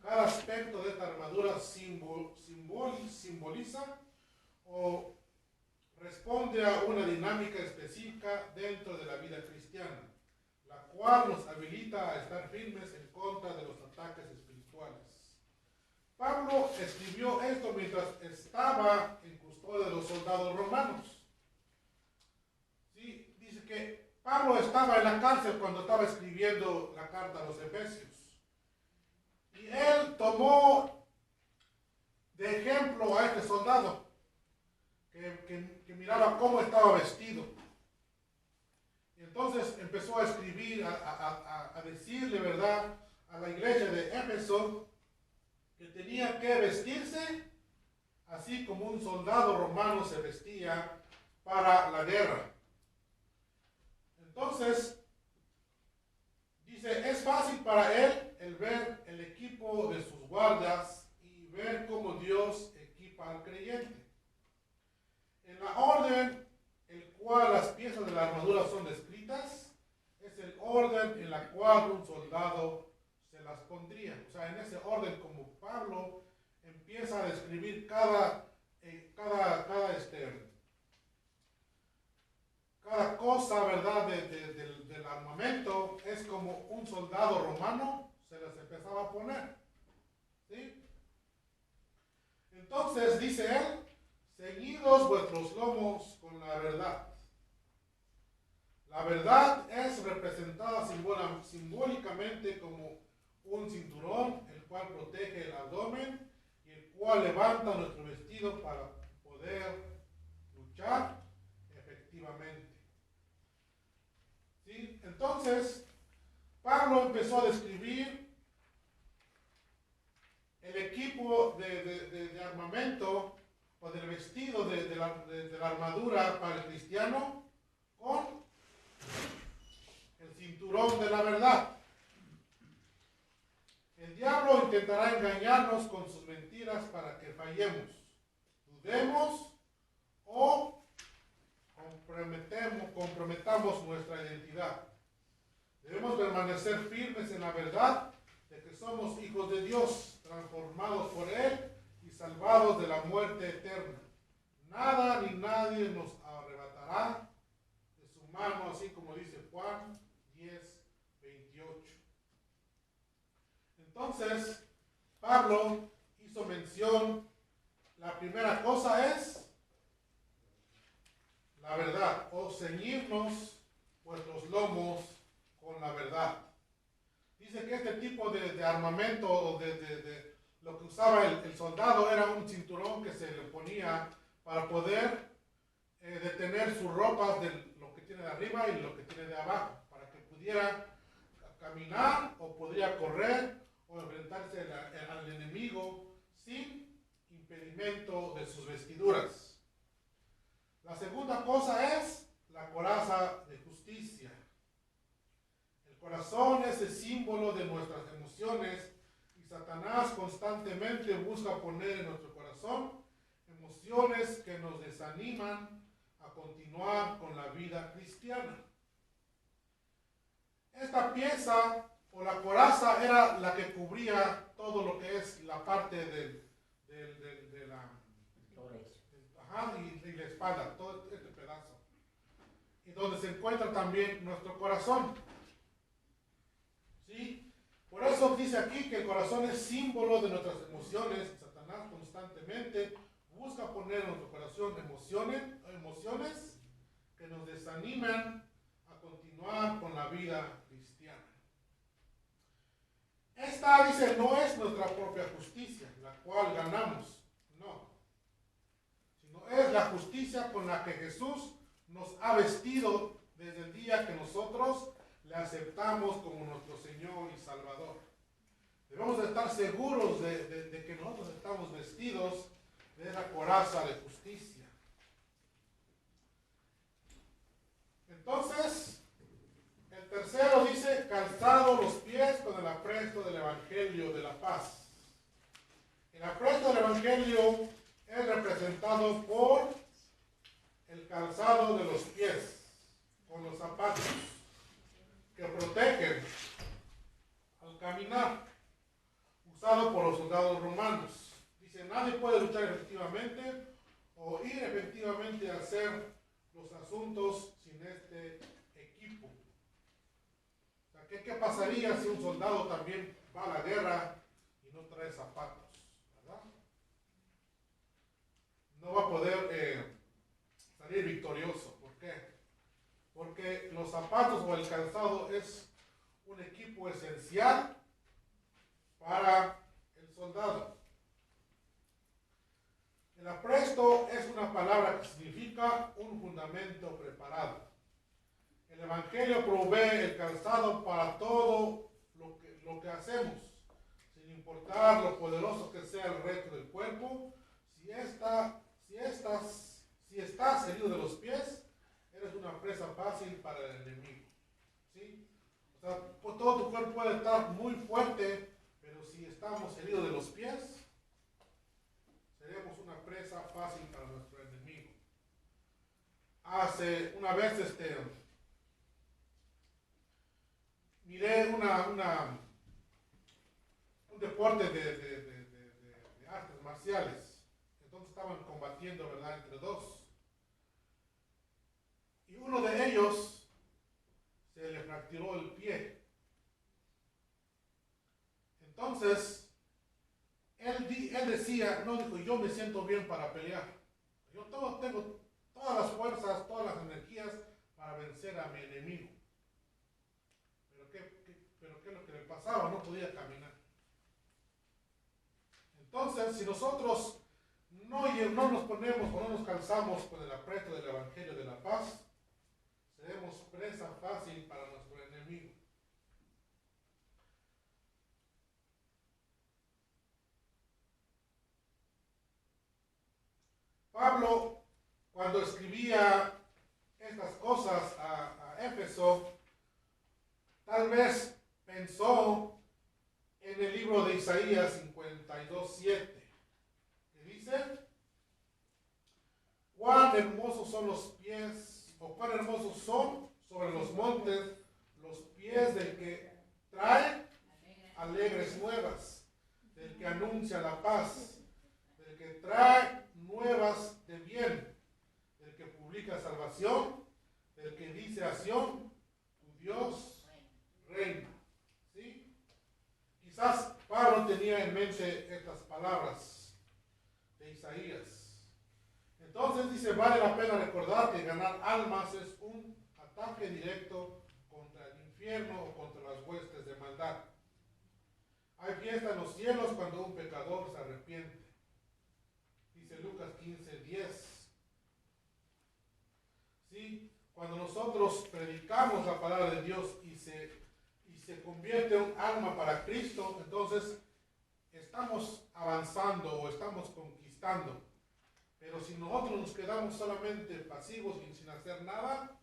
Cada aspecto de esta armadura simboliza o responde a una dinámica específica dentro de la vida cristiana, la cual nos habilita a estar firmes en contra de los ataques espirituales. Pablo escribió esto mientras estaba en custodia de los soldados romanos. Sí, dice que Pablo estaba en la cárcel cuando estaba escribiendo la carta a los Efesios. Y él tomó de ejemplo a este soldado que miraba cómo estaba vestido. Y entonces empezó a escribir, a decirle, ¿verdad?, a la iglesia de Éfeso que tenía que vestirse así como un soldado romano se vestía para la guerra. Entonces, dice, es fácil para él el ver el equipo de sus guardias y ver cómo Dios equipa al creyente. En la orden el cual las piezas de la armadura son descritas, es el orden en la cual un soldado se las pondría. O sea, en ese orden como Pablo empieza a describir cada cosa, ¿verdad?, del armamento, es como un soldado romano se las empezaba a poner. ¿Sí? Entonces dice él, ceñidos vuestros lomos con la verdad. La verdad es representada simbólicamente como un cinturón, el cual protege el abdomen y el cual levanta nuestro vestido para poder luchar efectivamente. ¿Sí? Entonces, Pablo empezó a describir el equipo de armamento o del vestido de la armadura para el cristiano con el cinturón de la verdad. El diablo intentará engañarnos con sus mentiras para que fallemos, dudemos o comprometamos nuestra identidad. Debemos permanecer firmes en la verdad de que somos hijos de Dios, transformados por Él y salvados de la muerte eterna. Nada ni nadie nos arrebatará de su mano, así como dice Juan 10:28. Entonces, Pablo hizo mención, la primera cosa es la verdad, o ceñirnos vuestros lomos con la verdad. Dice que este tipo de armamento o de lo que usaba el soldado era un cinturón que se le ponía para poder detener sus ropas de lo que tiene de arriba y lo que tiene de abajo, para que pudiera caminar o podría correr o enfrentarse al enemigo sin impedimento de sus vestiduras. La segunda cosa es la coraza de justicia. El corazón es el símbolo de nuestras emociones y Satanás constantemente busca poner en nuestro corazón emociones que nos desaniman a continuar con la vida cristiana. Esta pieza o la coraza era la que cubría todo lo que es la parte de la y la espalda, todo este pedazo, y donde se encuentra también nuestro corazón. ¿Sí? Por eso dice aquí que el corazón es símbolo de nuestras emociones. Satanás constantemente busca poner en nuestro corazón emociones que nos desaniman a continuar con la vida cristiana. Esta, dice, no es nuestra propia justicia, la cual ganamos, no. Es la justicia con la que Jesús nos ha vestido desde el día que nosotros le aceptamos como nuestro Señor y Salvador. Debemos de estar seguros de que nosotros estamos vestidos de la coraza de justicia. Entonces, el tercero dice, calzado los pies con el apresto del Evangelio de la paz. El apresto del Evangelio es representado por el calzado de los pies, con los zapatos que protegen al caminar, usado por los soldados romanos. Dice, nadie puede luchar efectivamente o ir efectivamente a hacer los asuntos sin este equipo. O sea, ¿qué pasaría si un soldado también va a la guerra y no trae zapatos? ¿Verdad? No va a poder salir victorioso. ¿Por qué? Porque los zapatos o el calzado es un equipo esencial para el soldado. El apresto es una palabra que significa un fundamento preparado. El Evangelio provee el calzado para todo lo que hacemos, sin importar lo poderoso que sea el resto del cuerpo. Si estás herido de los pies, eres una presa fácil para el enemigo. ¿Sí? O sea, todo tu cuerpo puede estar muy fuerte, pero si estamos heridos de los pies, seremos una presa fácil para nuestro enemigo. Hace una vez miré un deporte de artes marciales. Entonces estaban combatiendo, ¿verdad?, entre dos. Y uno de ellos se le fracturó el pie. Entonces, él decía, no, dijo, yo me siento bien para pelear. Yo tengo todas las fuerzas, todas las energías para vencer a mi enemigo. Pero ¿qué es lo que le pasaba? No podía caminar. Entonces, si nosotros no nos ponemos o no nos calzamos con el apresto del Evangelio de la paz, seremos presa fácil para nuestro enemigo. Pablo, cuando escribía estas cosas a Éfeso, tal vez pensó en el libro de Isaías 52:7, que dice, cuán hermosos son los pies, o cuán hermosos son sobre los montes los pies del que trae alegres nuevas, del que anuncia la paz, del que trae nuevas de bien, del que publica salvación, del que dice a Sión, tu Dios reina. ¿Sí? Quizás Pablo tenía en mente estas palabras de Isaías. Entonces dice, vale la pena recordar que ganar almas es un ataque directo contra el infierno o contra las huestes de maldad. Hay fiesta en los cielos cuando un pecador se arrepiente. Dice Lucas 15:10. ¿Sí? Cuando nosotros predicamos la palabra de Dios y se convierte un alma para Cristo, entonces estamos avanzando o estamos conquistando. Pero si nosotros nos quedamos solamente pasivos y sin hacer nada,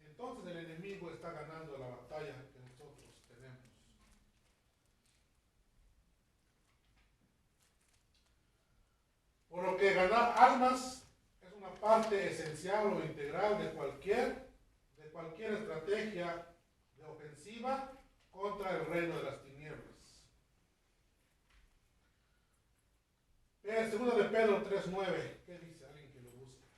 entonces el enemigo está ganando la batalla que nosotros tenemos. Por lo que ganar almas es una parte esencial o integral de cualquier estrategia de ofensiva contra el reino de las tinieblas. 2 de Pedro 3:9. ¿Qué dice? Alguien que lo busque.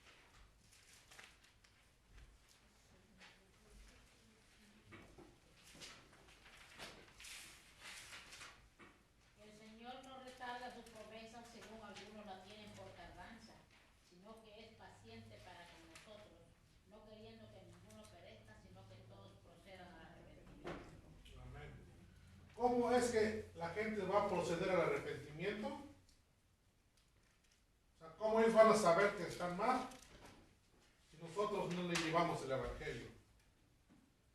El Señor no retarda su promesa según algunos la tienen por tardanza, sino que es paciente para con nosotros, no queriendo que ninguno perezca, sino que todos procedan al arrepentimiento. Amén. ¿Cómo es que la gente va a proceder al arrepentimiento? O sea, ¿cómo ellos van a saber que están mal? Si si nosotros no le llevamos el Evangelio.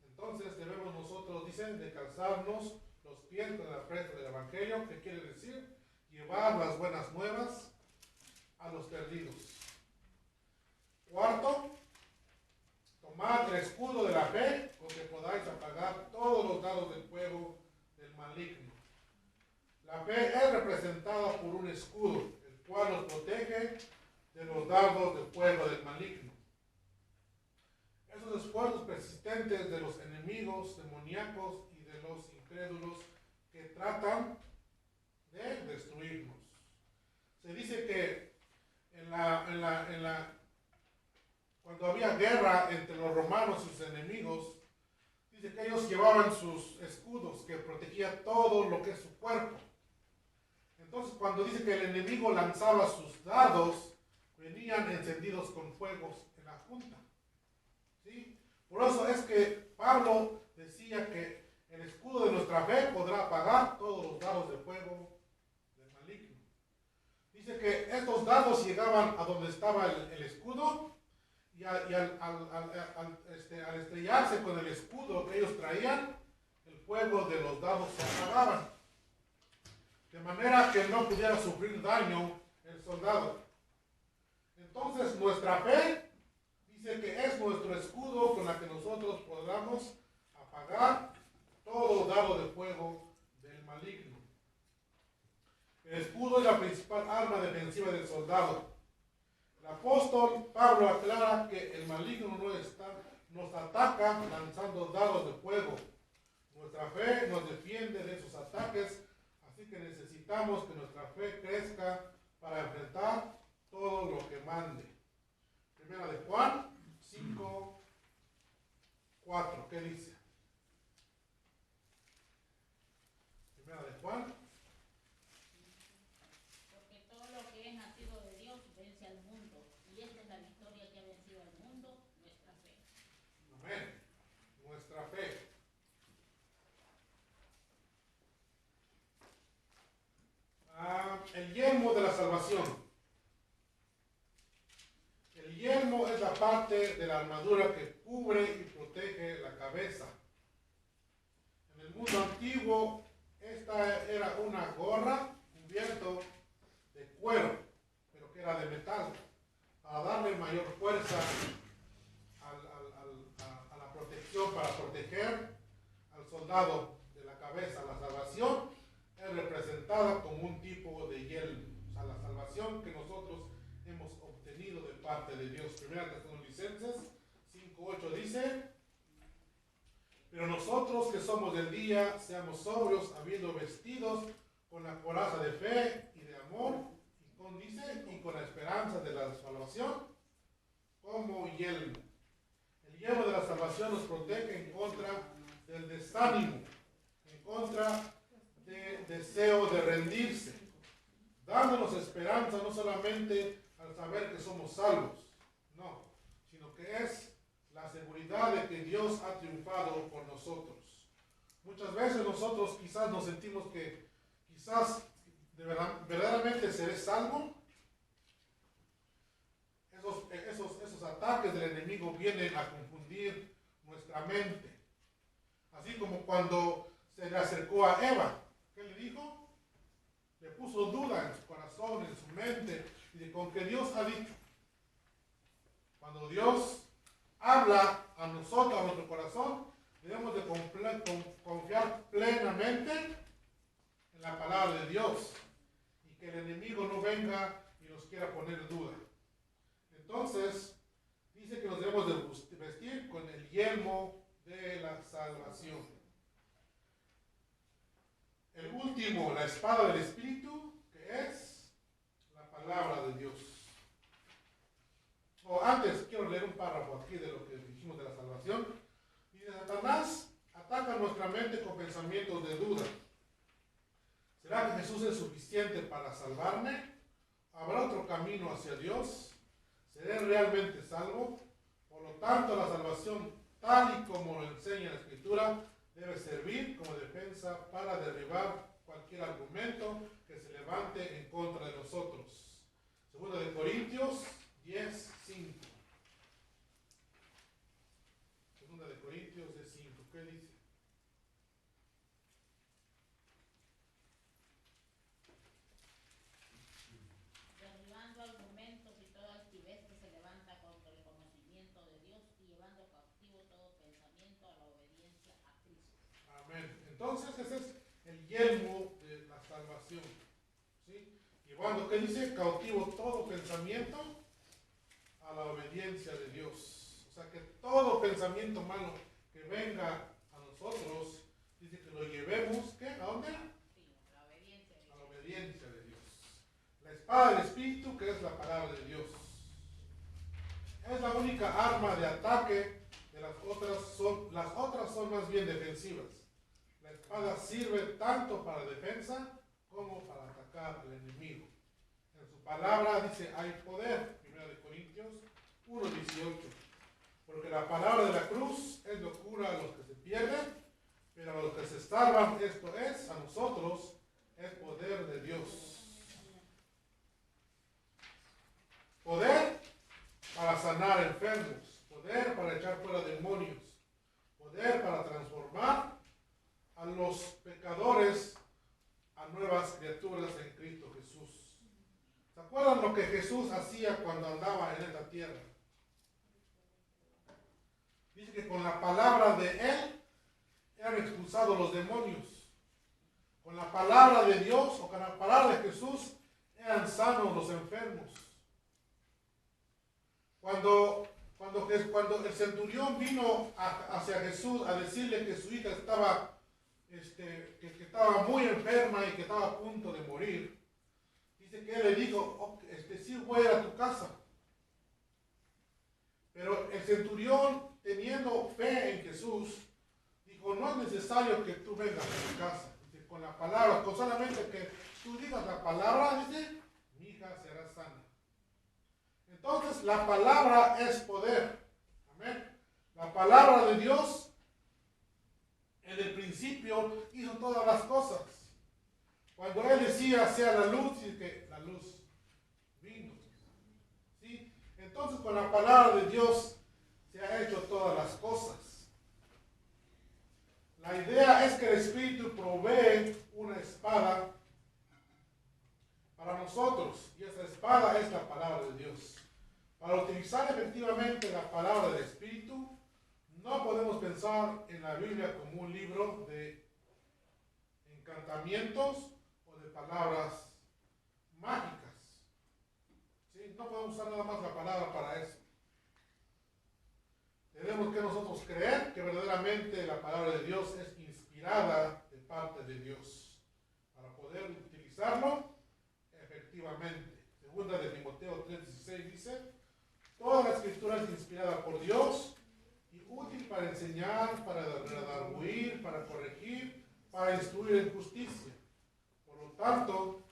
Entonces debemos nosotros, dicen, de calzarnos los pies con la presa del Evangelio, que quiere decir llevar las buenas nuevas a los perdidos. Cuarto, tomad el escudo de la fe, con que podáis apagar todos los dardos de fuego del maligno. La fe es representada por un escudo, el cual nos protege de los dardos de fuego del maligno. Esos esfuerzos persistentes de los enemigos demoníacos y de los incrédulos que tratan de destruirnos. Se dice que cuando había guerra entre los romanos y sus enemigos, dice que ellos llevaban sus escudos que protegían todo lo que es su cuerpo. Entonces, cuando dice que el enemigo lanzaba sus dardos, venían encendidos con fuegos en la punta. ¿Sí? Por eso es que Pablo decía que el escudo de nuestra fe podrá apagar todos los dardos de fuego del maligno. Dice que estos dardos llegaban a donde estaba el escudo y al estrellarse con el escudo que ellos traían, el fuego de los dardos se apagaban. De manera que no pudiera sufrir daño el soldado. Entonces nuestra fe dice que es nuestro escudo con la que nosotros podamos apagar todo dardo de fuego del maligno. El escudo es la principal arma defensiva del soldado. El apóstol Pablo aclara que el maligno nos ataca lanzando dardos de fuego. Nuestra fe nos defiende de esos ataques, así que necesitamos que nuestra fe crezca para enfrentar todo lo que mande. Primera de Juan 5:4, ¿qué dice? Primera de Juan. Porque todo lo que es nacido de Dios vence al mundo, y esta es la victoria que ha vencido al mundo, nuestra fe. Amén. Nuestra fe. El yelmo de la salvación. El yelmo es la parte de la armadura que cubre y protege la cabeza. En el mundo antiguo, esta era una gorra cubierto de cuero, pero que era de metal, para darle mayor fuerza a la protección, para proteger al soldado de la cabeza. La salvación es representada como un tipo de yelmo. O sea, la salvación que nosotros hemos obtenido de parte de Dios. Primera Tesalonicenses 5:8 dice: pero nosotros que somos del día, seamos sobrios, habiendo vestidos con la coraza de fe y de amor, y con la esperanza de la salvación como yelmo. El yelmo de la salvación nos protege en contra del desánimo, en contra del deseo de rendirse, dándonos esperanza no solamente al saber que somos salvos, no, sino que es la seguridad de que Dios ha triunfado por nosotros. Muchas veces nosotros quizás nos sentimos que quizás verdaderamente seré salvo. Esos ataques del enemigo vienen a confundir nuestra mente. Así como cuando se le acercó a Eva, ¿qué le dijo? Le puso duda en su corazón, en su mente, y de con que Dios ha dicho. Cuando Dios habla a nosotros, a nuestro corazón, debemos de confiar plenamente en la palabra de Dios y que el enemigo no venga y nos quiera poner duda. Entonces, dice que nos debemos de vestir con el yelmo de la salvación. El último, la espada del Espíritu, que es la palabra de Dios. Antes quiero leer un párrafo aquí de lo que dijimos de la salvación. Dice: Satanás ataca nuestra mente con pensamientos de duda. ¿Será que Jesús es suficiente para salvarme? ¿Habrá otro camino hacia Dios? ¿Seré realmente salvo? Por lo tanto, la salvación, tal y como lo enseña la Escritura, debe servir como defensa para derribar cualquier argumento que se levante en contra de nosotros. Segunda de Corintios 10:5. le dice. Derribando argumentos y toda altivez que se levanta contra el conocimiento de Dios y llevando cautivo todo pensamiento a la obediencia a Cristo. Amén. Entonces ese es el yelmo de la salvación. ¿Sí? Llevando, ¿qué dice? Cautivo todo pensamiento a la obediencia de Dios. O sea que todo pensamiento malo que venga a nosotros, dice que lo llevemos, ¿qué? ¿A dónde? Sí, la obediencia de A Dios. la obediencia de Dios. La espada del Espíritu, que es la palabra de Dios. Es la única arma de ataque. De las otras son más bien defensivas. La espada sirve tanto para defensa como para atacar al enemigo. En su palabra dice hay poder. 1 Corintios 1:18. Porque la palabra de la cruz es locura a los que se pierden, pero a los que se salvan, esto es, a nosotros, es poder de Dios. Poder para sanar enfermos, poder para echar fuera demonios, poder para transformar a los pecadores a nuevas criaturas en Cristo Jesús. ¿Se acuerdan lo que Jesús hacía cuando andaba en esta tierra? Dice que con la palabra de Él eran expulsados los demonios. Con la palabra de Dios o con la palabra de Jesús eran sanos los enfermos. Cuando el centurión vino hacia Jesús a decirle que su hija estaba, que estaba muy enferma y que estaba a punto de morir, dice que él le dijo, sí voy a ir a tu casa. Pero el centurión, teniendo fe en Jesús, dijo, no es necesario que tú vengas a mi casa. Dice, con la palabra, con solamente que tú digas la palabra, dice, mi hija será sana. Entonces, la palabra es poder. Amén. La palabra de Dios, en el principio, hizo todas las cosas. Cuando Él decía, sea la luz, dice que la luz vino. ¿Sí? Entonces, con la palabra de Dios se ha hecho todas las cosas. La idea es que el Espíritu provee una espada para nosotros. Y esa espada es la palabra de Dios. Para utilizar efectivamente la palabra del Espíritu, no podemos pensar en la Biblia como un libro de encantamientos o de palabras mágicas. ¿Sí? No podemos usar nada más la palabra para eso. Tenemos que nosotros creer que verdaderamente la palabra de Dios es inspirada de parte de Dios para poder utilizarlo efectivamente. Segunda de Timoteo 3:16 dice, toda la escritura es inspirada por Dios y útil para enseñar, para redarguir, para corregir, para instruir en justicia. Por lo tanto,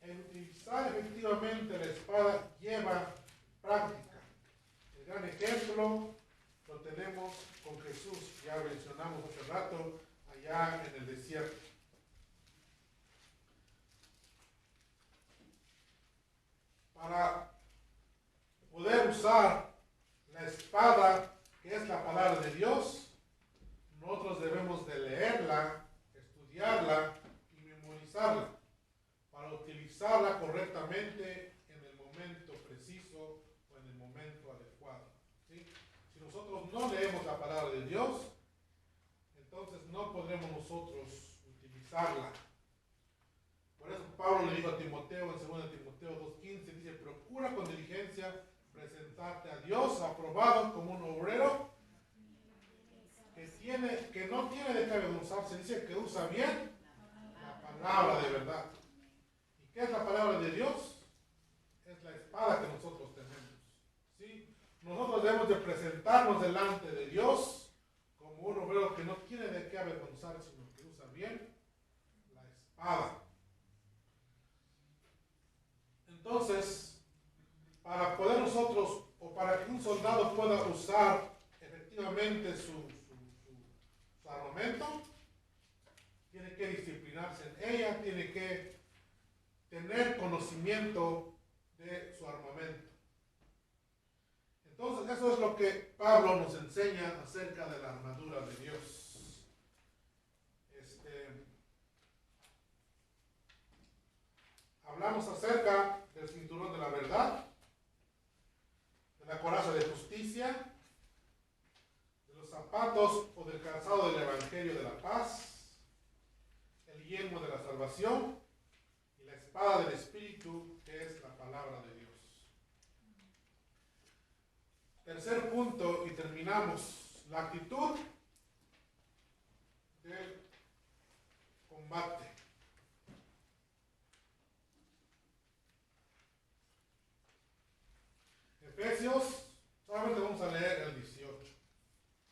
el utilizar efectivamente la espada lleva práctica. El gran ejemplo lo tenemos con Jesús, ya mencionamos hace rato, allá en el desierto. Para poder usar la espada, que es la palabra de Dios, nosotros debemos de leerla, estudiarla y memorizarla, para utilizarla correctamente en el momento preciso o en el momento adecuado. ¿Sí? Si nosotros no leemos la palabra de Dios, entonces no podremos nosotros utilizarla. Por eso Pablo le dijo a Timoteo en 2 Timoteo 2:15, dice, procura con diligencia presentarte a Dios aprobado como un obrero que no tiene de qué avergonzarse, dice que usa bien la palabra de verdad. ¿Y qué es la palabra de Dios? Es la espada que nosotros tenemos. ¿Sí? Nosotros debemos de presentarnos delante de Dios como un obrero que no tiene de qué avergonzarse, sino que usa bien la espada. Entonces, para poder nosotros, o para que un soldado pueda usar efectivamente su armamento, tiene que disciplinarse en ella, tiene que tener conocimiento de su armamento. Entonces, eso es lo que Pablo nos enseña acerca de la armadura de Dios. Hablamos acerca del cinturón de la verdad, de la coraza de justicia, de los zapatos o del calzado del evangelio de la paz, el yelmo de la salvación y la espada del Espíritu, que es la palabra de Dios. Tercer punto, y terminamos, la actitud del combate. Efesios, solamente vamos a leer el 18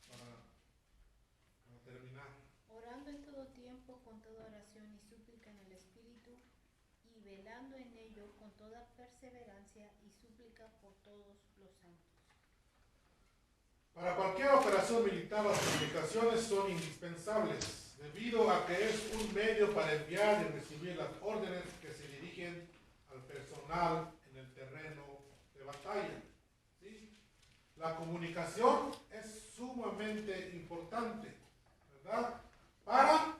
para terminar. Orando en todo tiempo con toda oración y súplica en el Espíritu, y velando en ello con toda perseverancia y súplica por todos los santos. Para cualquier operación militar, las comunicaciones son indispensables, debido a que es un medio para enviar y recibir las órdenes que se dirigen al personal en el terreno de batalla. ¿Sí? La comunicación es sumamente importante, ¿verdad? Para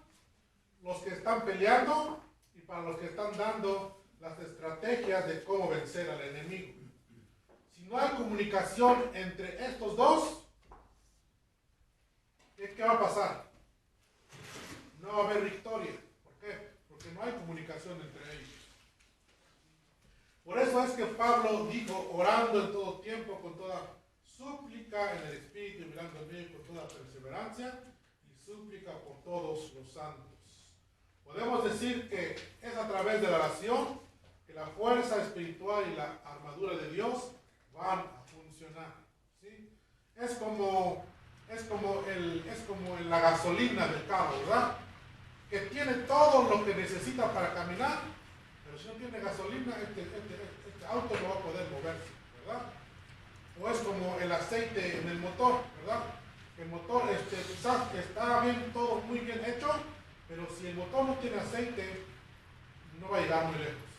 los que están peleando y para los que están dando las estrategias de cómo vencer al enemigo. Si no hay comunicación entre estos dos, ¿qué va a pasar? No va a haber victoria. ¿Por qué? Porque no hay comunicación entre ellos. Por eso es que Pablo dijo, orando en todo tiempo, con toda súplica en el Espíritu, mirando en mí con toda perseverancia y súplica por todos los santos. Podemos decir que es a través de la oración que la fuerza espiritual y la armadura de Dios van a funcionar. ¿Sí? Es como la gasolina del carro, ¿verdad? Que tiene todo lo que necesita para caminar, pero si no tiene gasolina, este auto no va a poder moverse, ¿verdad? O es como el aceite en el motor, ¿verdad? El motor quizás está bien, todo muy bien hecho, pero si el motor no tiene aceite, no va a llegar muy lejos.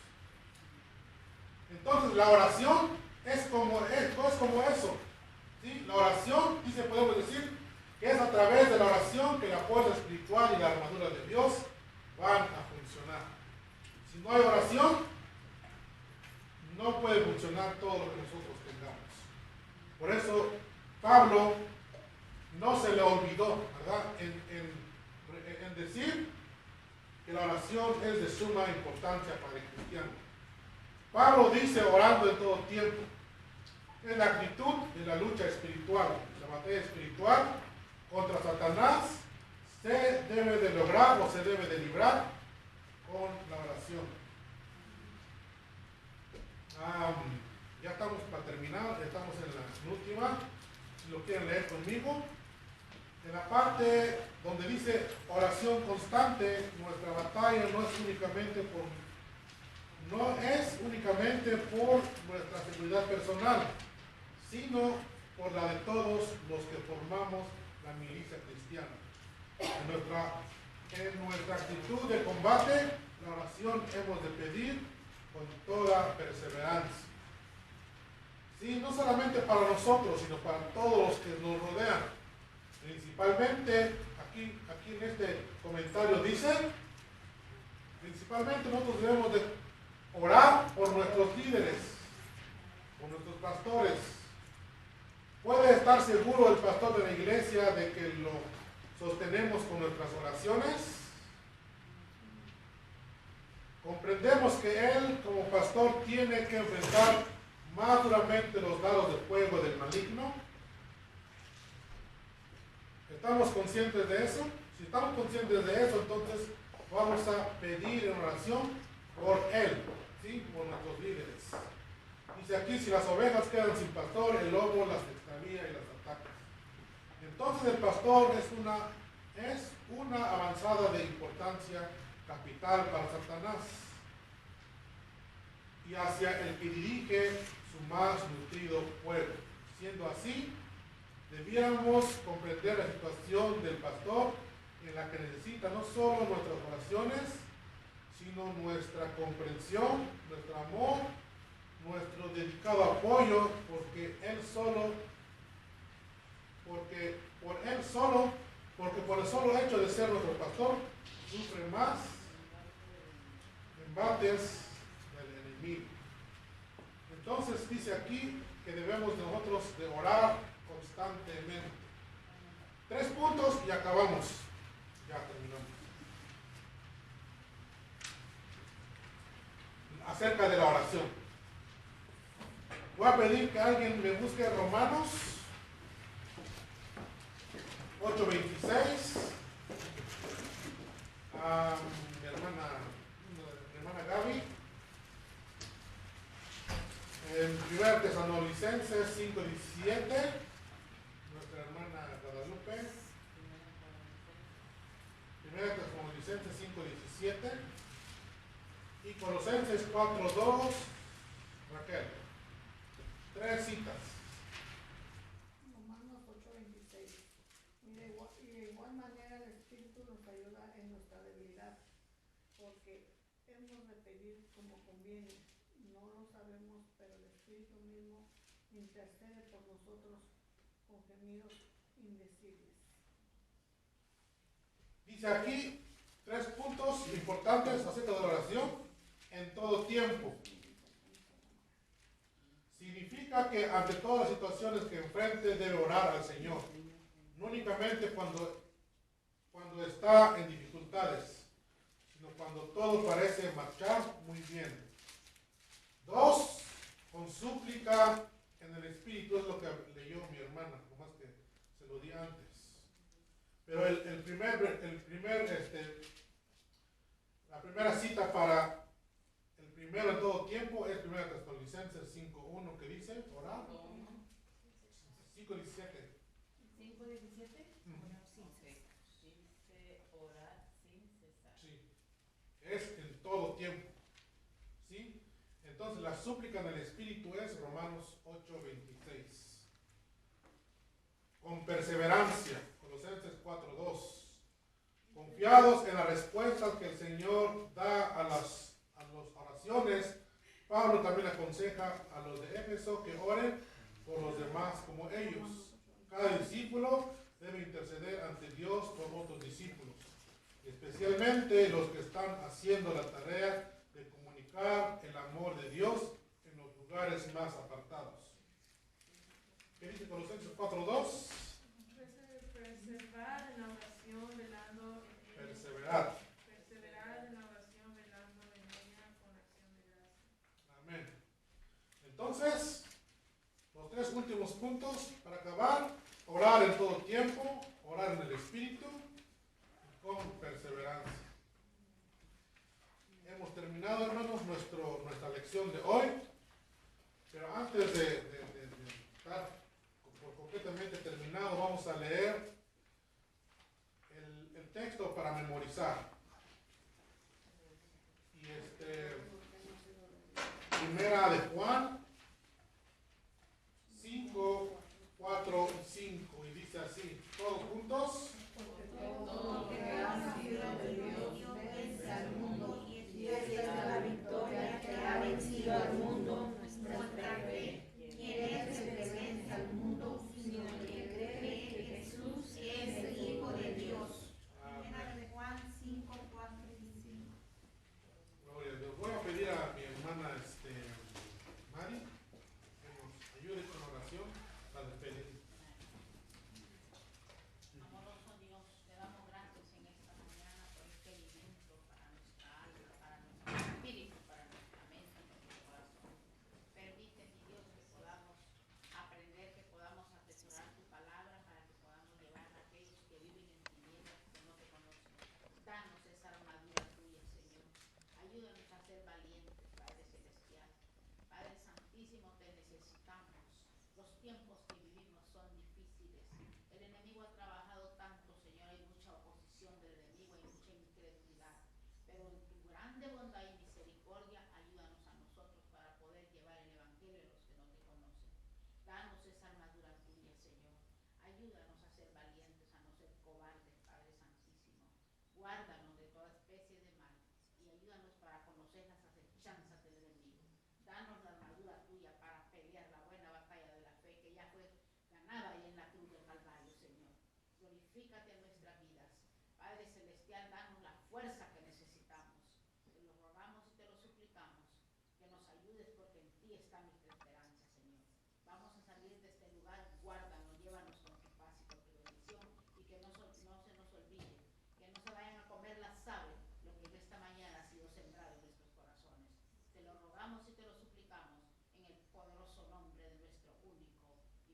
Entonces la oración es como eso. ¿Sí? La oración, podemos decir, que es a través de la oración que la fuerza espiritual y la armadura de Dios van a funcionar. Si no hay oración, no puede funcionar todo lo que nosotros tengamos. Por eso, Pablo no se le olvidó, ¿verdad?, en decir que la oración es de suma importancia para el cristiano. Pablo dice, orando en todo tiempo. Es la actitud de la lucha espiritual, la batalla espiritual contra Satanás se debe de lograr o se debe de librar con la oración. Ya estamos para terminar, estamos en la última, si lo quieren leer conmigo. En la parte donde dice oración constante, nuestra batalla no es únicamente por nuestra seguridad personal, sino por la de todos los que formamos la milicia cristiana. En nuestra actitud de combate, la oración hemos de pedir con toda perseverancia. Sí, no solamente para nosotros, sino para todos los que nos rodean. Principalmente, aquí en este comentario dice, principalmente nosotros debemos de orar por nuestros líderes, por nuestros pastores. Puede estar seguro el pastor de la iglesia de que lo sostenemos con nuestras oraciones. Comprendemos que él como pastor tiene que enfrentar más duramente los dardos de fuego del maligno. ¿Estamos conscientes de eso? Si estamos conscientes de eso, entonces vamos a pedir en oración por él, ¿sí?, por nuestros líderes. Dice aquí, si las ovejas quedan sin pastor, el lobo las extravía y las ataca. Entonces el pastor es una avanzada de importancia capital para Satanás y hacia el que dirige su más nutrido pueblo. Siendo así, debiéramos comprender la situación del pastor en la que necesita no solo nuestras oraciones, sino nuestra comprensión, nuestro amor, nuestro dedicado apoyo, porque por el solo hecho de ser nuestro pastor, sufre más embates del Entonces dice aquí que debemos nosotros de orar constantemente. 3 puntos y acabamos. Ya terminamos. Acerca de la oración. Voy a pedir que alguien me busque Romanos 8:26. Mi hermana Gaby. En 1 Tesalonicenses 5:17. Nuestra hermana Guadalupe. 1 Tesalonicenses 5:17. Y Colosenses 4:2. Raquel. 3 citas. Romanos 8:26. Y de igual manera el Espíritu nos ayuda en nuestra debilidad, porque hemos de pedir como conviene. No lo sabemos, pero el Espíritu mismo intercede por nosotros con gemidos indecibles. Dice aquí 3 puntos importantes acerca de la oración en todo tiempo. Significa que ante todas las situaciones que enfrente debe orar al Señor. No únicamente cuando está en dificultades, sino cuando todo parece marchar muy bien. 2, con súplica en el Espíritu, es lo que leyó mi hermana, nomás que se lo di antes. Pero la primera cita para el primero en todo tiempo es 1 Tesalonicenses 5:1 que dice, orar. 5:17. 5:17. Dice orar sin cesar. Sí, es en todo tiempo. ¿Sí? Entonces la súplica en el Espíritu es Romanos 8:26. Con perseverancia, Colosenses 4:2. Confiados en la respuesta que el Señor da a las oraciones, Pablo también aconseja a los de Éfeso que oren por los demás como ellos. Cada discípulo debe interceder ante Dios por otros discípulos, especialmente los que están haciendo la tarea de comunicar el amor de Dios en los lugares más apartados. ¿Qué dice Colosenses 4:2? Perseverar en la oración, velando en ella. Perseverar. Perseverar en la oración, velando en ella con acción de gracia. Amén. Entonces, los 3 últimos puntos para acabar: orar en todo tiempo, orar en el Espíritu y con perseverancia. Hemos terminado, hermanos, nuestra lección de hoy, pero antes de estar completamente terminado, vamos a leer el texto para memorizar. Y Primera de Juan 5, 4 y 5, y dice así, todos juntos. Todo que ha sido de Dios vence al mundo, y esta es la victoria que ha vencido al mundo, nuestra fe. ¿Quién es el que vence al mundo, sino el que cree que Jesús es el Hijo de Dios? Primera de Juan 5, 4 y 5. Gloria a Dios. Voy a pedir a mi hermana Mari que nos ayude con oración para despedir. Amoroso Dios, te damos gracias en esta mañana por este alimento para nuestra alma, para nuestro espíritu, para nuestra mente, nuestro corazón. Permite, mi Dios, que podamos aprender, que podamos atesorar tu palabra para que podamos llevar a aquellos que viven en tinieblas, que no te conocen. Danos esa armadura tuya, Señor. Ayúdanos a ser valientes, Padre Celestial. Padre Santísimo, te necesitamos. Los tiempos que vivimos son difíciles. El enemigo ha trabajado tanto, Señor. Hay mucha oposición del enemigo, hay mucha incredulidad. Pero en tu grande bondad y misericordia, ayúdanos a nosotros para poder llevar el evangelio a los que no te conocen. Danos esa armadura tuya, Señor. Ayúdanos a ser valientes, a no ser cobardes, Padre Santísimo. Guárdanos de toda especie de mal y ayúdanos para conocer las acechanzas del enemigo. Danos la armadura tuya para pelear la buena batalla de la fe que ya fue ganada ahí en la cruz del Calvario, Señor. Glorifícate en nuestras vidas. Padre Celestial, danos la fuerza que necesitamos. Te lo rogamos y te lo suplicamos. Que nos ayudes porque en ti está nuestra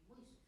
muy sufrido.